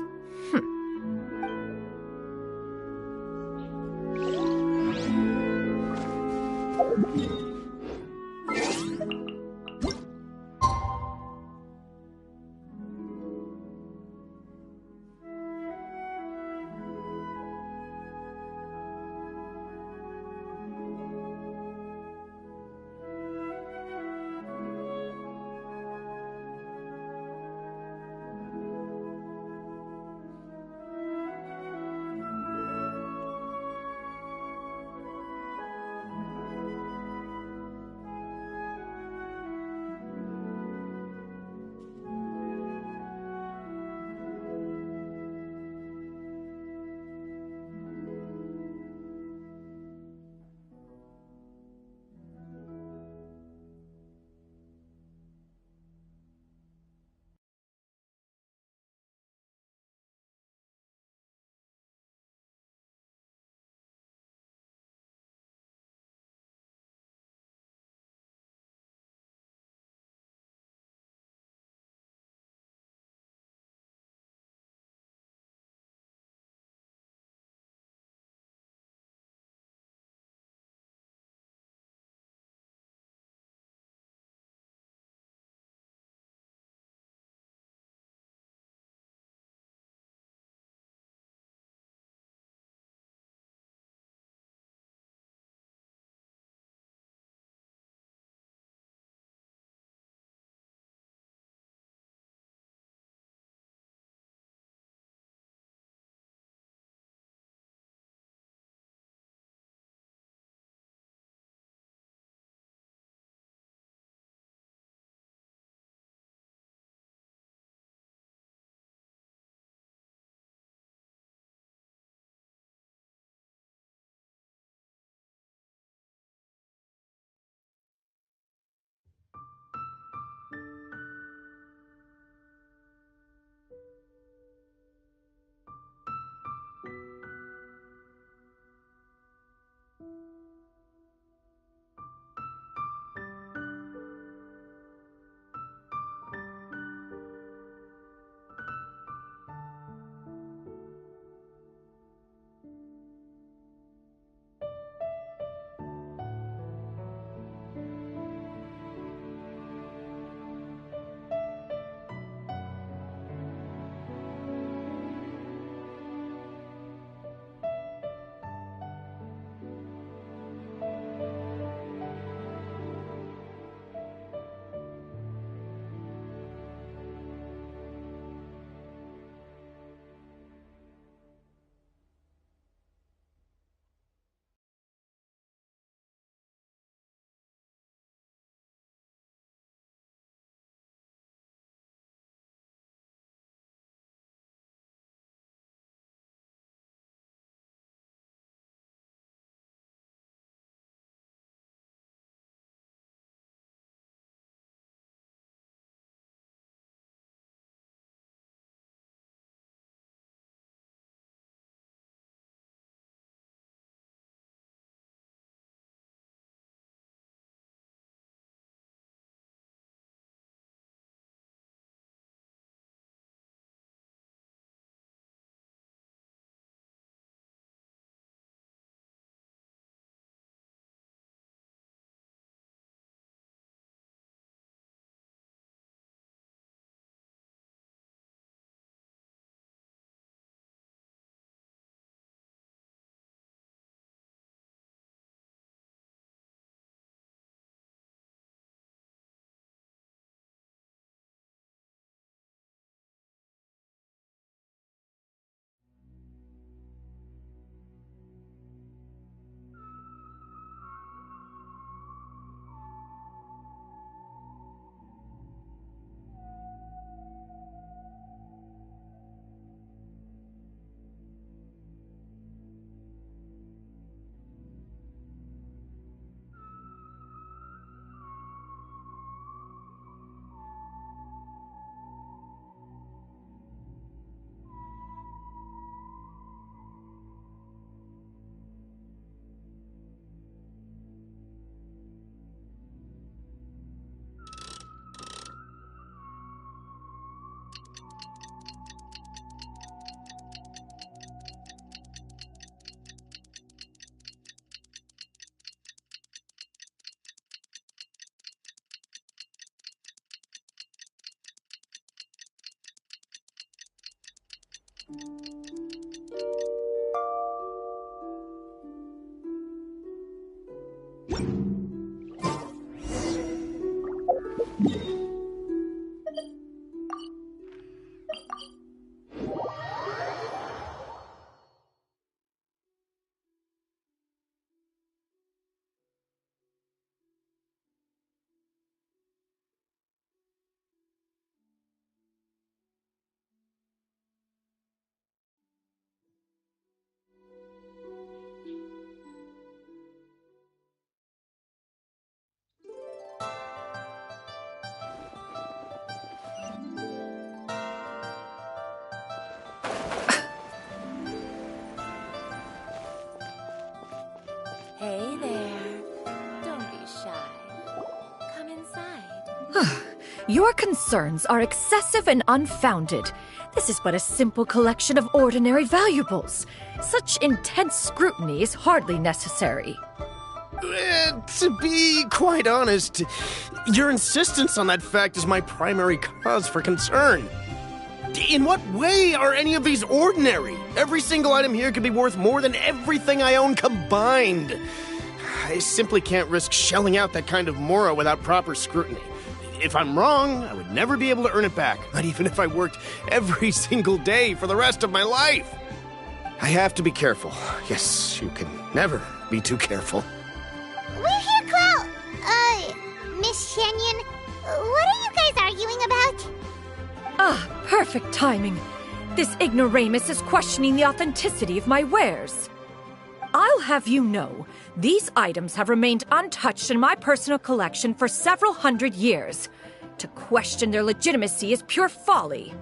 Hey there. Don't be shy. Come inside. Your concerns are excessive and unfounded. This is but a simple collection of ordinary valuables. Such intense scrutiny is hardly necessary. To be quite honest, your insistence on that fact is my primary cause for concern. In what way are any of these ordinary? Every single item here could be worth more than everything I own combined. I simply can't risk shelling out that kind of mora without proper scrutiny. If I'm wrong, I would never be able to earn it back, not even if I worked every single day for the rest of my life. I have to be careful. Yes, you can never be too careful. We're here, Clow. Miss Shenyan, what are you guys arguing about? Ah, perfect timing. This ignoramus is questioning the authenticity of my wares. I'll have you know, these items have remained untouched in my personal collection for several hundred years. To question their legitimacy is pure folly.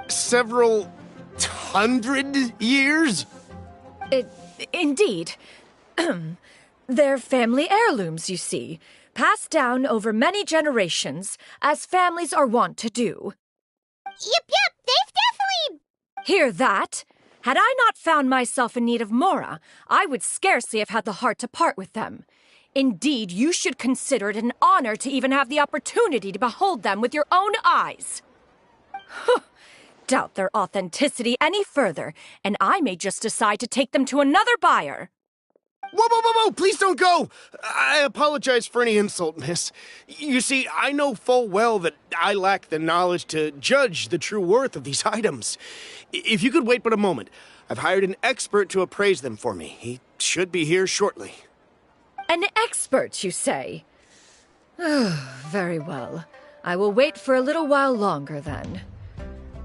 Several hundred years? Indeed. They're family heirlooms, you see, passed down over many generations, as families are wont to do. Yep, they've definitely... Hear that? Had I not found myself in need of mora, I would scarcely have had the heart to part with them. Indeed, you should consider it an honor to even have the opportunity to behold them with your own eyes. Doubt their authenticity any further, and I may just decide to take them to another buyer. Whoa! Please don't go! I apologize for any insult, miss. You see, I know full well that I lack the knowledge to judge the true worth of these items. If you could wait but a moment, I've hired an expert to appraise them for me. He should be here shortly. An expert, you say? Very well. I will wait for a little while longer, then.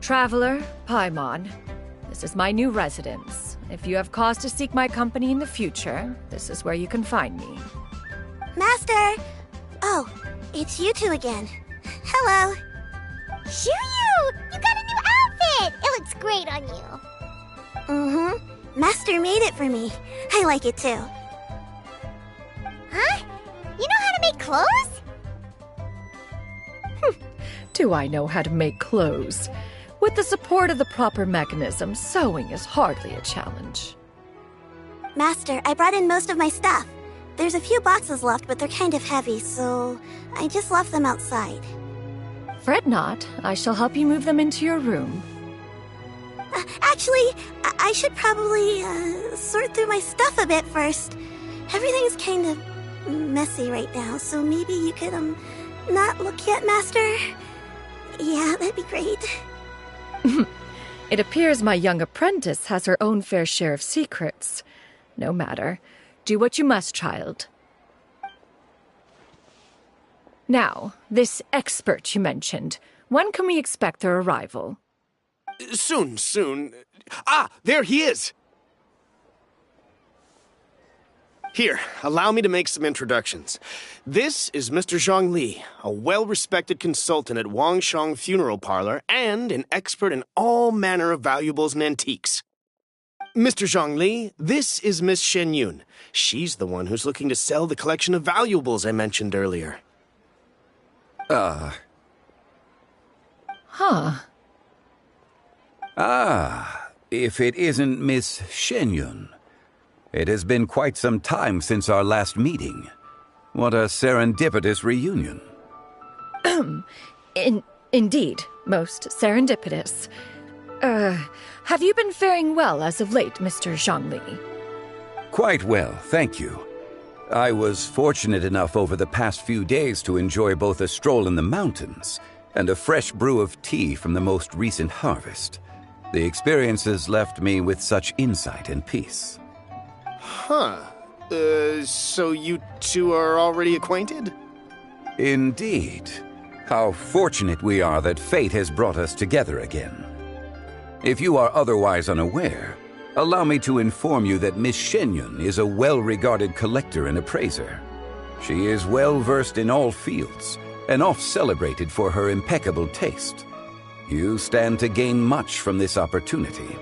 Traveler, Paimon, this is my new residence. If you have cause to seek my company in the future, this is where you can find me. Master! Oh, it's you two again. Hello. Shoo-you! You got a new outfit! It looks great on you. Mm-hmm. Master made it for me. I like it too. Huh? You know how to make clothes? Do I know how to make clothes? With the support of the proper mechanism, sewing is hardly a challenge. Master, I brought in most of my stuff. There's a few boxes left, but they're kind of heavy, so I just left them outside. Fret not. I shall help you move them into your room. Actually, I should probably sort through my stuff a bit first. Everything's kind of messy right now, so maybe you could, not look yet, Master? Yeah, that'd be great. It appears my young apprentice has her own fair share of secrets. No matter. Do what you must, child. Now, this expert you mentioned, when can we expect their arrival? Soon. Ah, there he is! Here, allow me to make some introductions. This is Mr. Zhang Li, a well-respected consultant at Wangshang Funeral Parlor and an expert in all manner of valuables and antiques. Mr. Zhang Li, this is Miss Shen Yun. She's the one who's looking to sell the collection of valuables I mentioned earlier. If it isn't Miss Shenyun. It has been quite some time since our last meeting. What a serendipitous reunion. Indeed, most serendipitous. Have you been faring well as of late, Mr. Zhongli? Quite well, thank you. I was fortunate enough over the past few days to enjoy both a stroll in the mountains and a fresh brew of tea from the most recent harvest. The experiences left me with such insight and peace. Huh. So you two are already acquainted? Indeed. How fortunate we are that fate has brought us together again. If you are otherwise unaware, allow me to inform you that Miss Shenyun is a well-regarded collector and appraiser. She is well-versed in all fields, and oft-celebrated for her impeccable taste. You stand to gain much from this opportunity.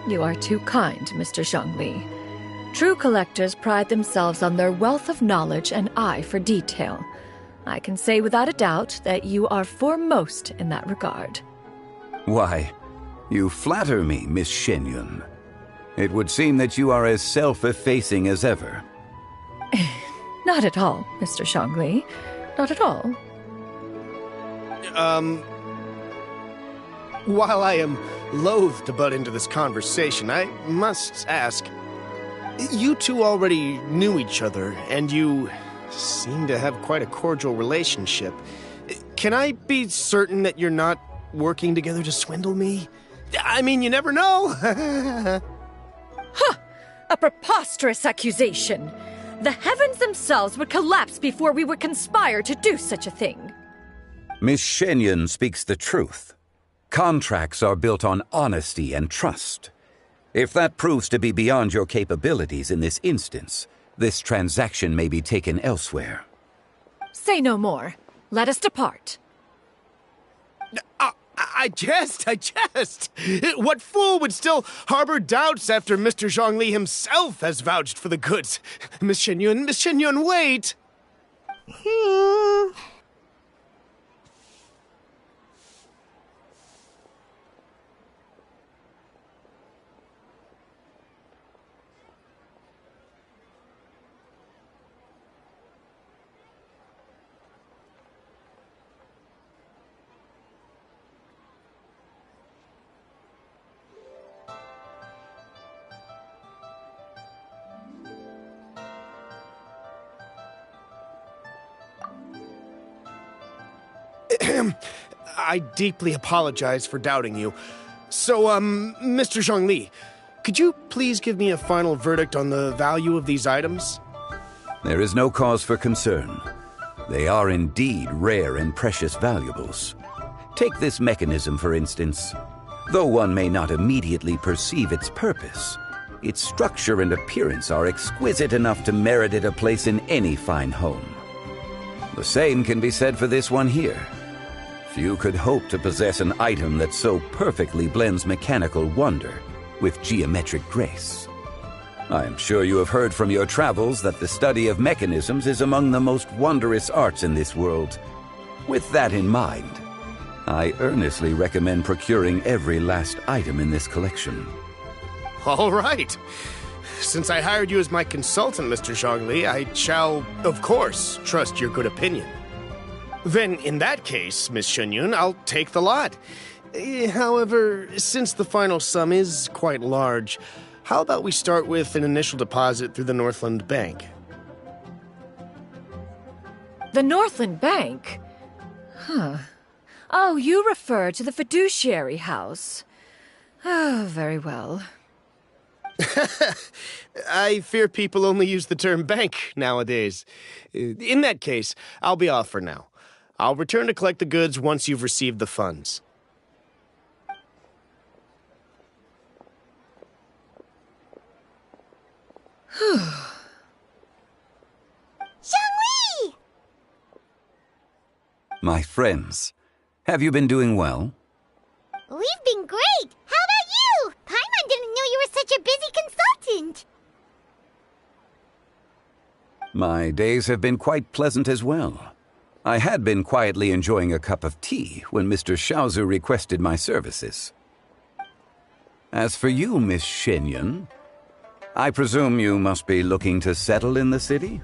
You are too kind, Mr. Zhongli. True collectors pride themselves on their wealth of knowledge and eye for detail. I can say without a doubt that you are foremost in that regard. Why, you flatter me, Miss Shenyun. It would seem that you are as self-effacing as ever. Not at all, Mr. Zhongli. Not at all. While I am loath to butt into this conversation, I must ask, you two already knew each other, and you seem to have quite a cordial relationship. Can I be certain that you're not working together to swindle me? I mean, you never know. Huh! A preposterous accusation. The heavens themselves would collapse before we would conspire to do such a thing. Miss Shenyun speaks the truth. Contracts are built on honesty and trust. If that proves to be beyond your capabilities in this instance, this transaction may be taken elsewhere. Say no more. Let us depart. I jest. What fool would still harbor doubts after Mr. Zhongli himself has vouched for the goods? Miss Shenyun, wait! I deeply apologize for doubting you. So, Mr. Zhongli, could you please give me a final verdict on the value of these items? There is no cause for concern. They are indeed rare and precious valuables. Take this mechanism, for instance. Though one may not immediately perceive its purpose, its structure and appearance are exquisite enough to merit it a place in any fine home. The same can be said for this one here. Few could hope to possess an item that so perfectly blends mechanical wonder with geometric grace. I am sure you have heard from your travels that the study of mechanisms is among the most wondrous arts in this world. With that in mind, I earnestly recommend procuring every last item in this collection. All right. Since I hired you as my consultant, Mr. Zhongli, I shall, of course, trust your good opinion. Then, in that case, Miss Shenyun, I'll take the lot. However, since the final sum is quite large, how about we start with an initial deposit through the Northland Bank? The Northland Bank? Huh. Oh, you refer to the fiduciary house. Oh, very well. I fear people only use the term bank nowadays. In that case, I'll be off for now. I'll return to collect the goods once you've received the funds. Zhongli! My friends, have you been doing well? We've been great! How about you? Paimon didn't know you were such a busy consultant! My days have been quite pleasant as well. I had been quietly enjoying a cup of tea when Mr. Xiaozu requested my services. As for you, Miss Shenyun, I presume you must be looking to settle in the city?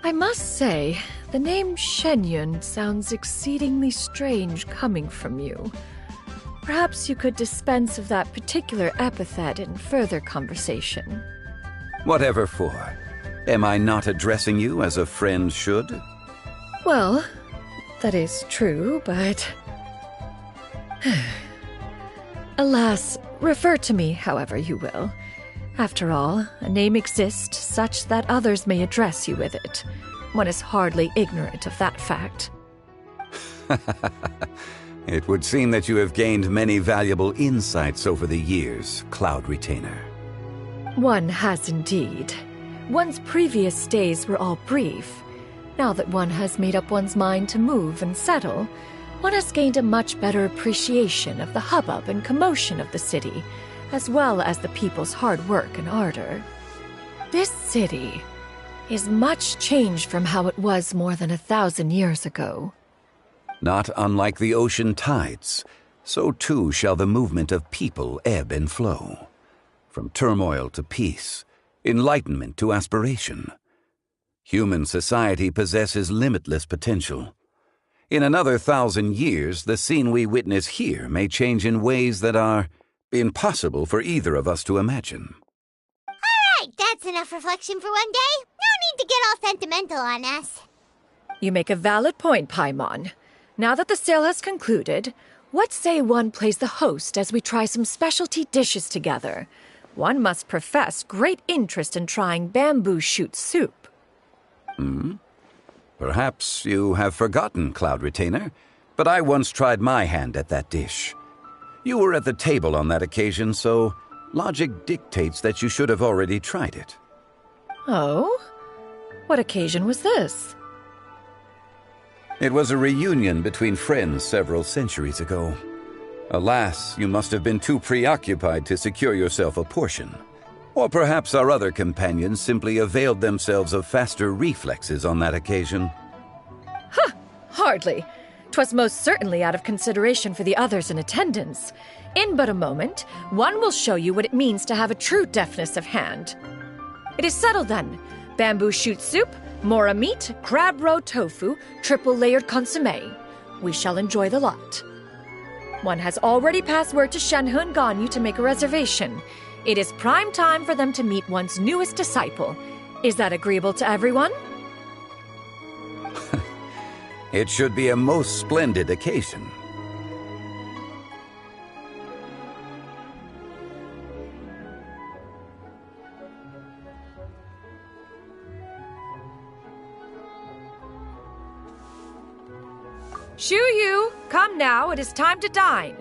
I must say, the name Shenyun sounds exceedingly strange coming from you. Perhaps you could dispense of that particular epithet in further conversation. Whatever for. Am I not addressing you as a friend should? Well, that is true, but... Alas, refer to me however you will. After all, a name exists such that others may address you with it. One is hardly ignorant of that fact. It would seem that you have gained many valuable insights over the years, Cloud Retainer. One has indeed. One's previous days were all brief. Now that one has made up one's mind to move and settle, one has gained a much better appreciation of the hubbub and commotion of the city, as well as the people's hard work and ardor. This city is much changed from how it was more than 1,000 years ago. Not unlike the ocean tides, so too shall the movement of people ebb and flow. From turmoil to peace, enlightenment to aspiration. Human society possesses limitless potential. In another 1,000 years, the scene we witness here may change in ways that are impossible for either of us to imagine. All right, that's enough reflection for one day. No need to get all sentimental on us. You make a valid point, Paimon. Now that the sale has concluded, what say one plays the host as we try some specialty dishes together? One must profess great interest in trying bamboo shoot soup. Perhaps you have forgotten, Cloud Retainer, but I once tried my hand at that dish. You were at the table on that occasion, so logic dictates that you should have already tried it. Oh? What occasion was this? It was a reunion between friends several centuries ago. Alas, you must have been too preoccupied to secure yourself a portion. Or perhaps our other companions simply availed themselves of faster reflexes on that occasion. Hardly. 'Twas most certainly out of consideration for the others in attendance. In but a moment, one will show you what it means to have a true deftness of hand. It is settled then. Bamboo shoot soup, mora meat, crab roe tofu, triple-layered consommé. We shall enjoy the lot. One has already passed word to Shenhe and Ganyu to make a reservation. It is prime time for them to meet one's newest disciple. Is that agreeable to everyone? It should be a most splendid occasion. Shu-Yu, come now, it is time to dine.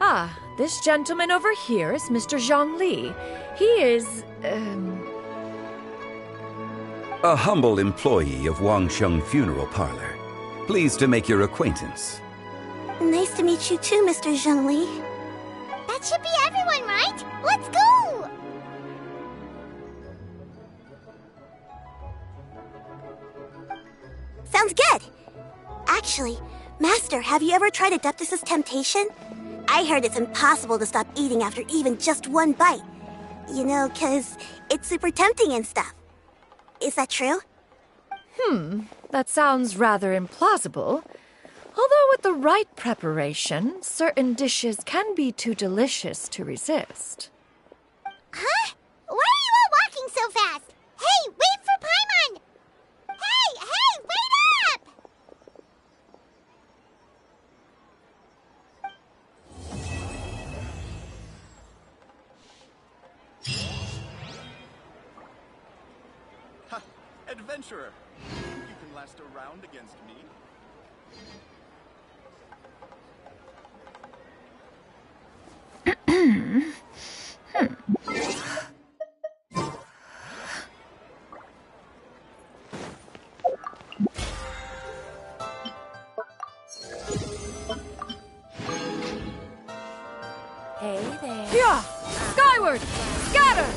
Ah, this gentleman over here is Mr. Zhang Li. He is, A humble employee of Wangsheng Funeral Parlor. Pleased to make your acquaintance. Nice to meet you too, Mr. Zhengli. That should be everyone, right? Let's go! Sounds good! Actually, Master, have you ever tried Adeptus' temptation? I heard it's impossible to stop eating after even just one bite. You know, 'cause it's super tempting and stuff. Is that true? That sounds rather implausible. Although with the right preparation, certain dishes can be too delicious to resist. Huh? Why are you all walking so fast? Hey, wait for Paimon! Hey, wait up! Ha! Adventurer! You can last a round against me? Hey there. Yeah! Skyward! Scatter!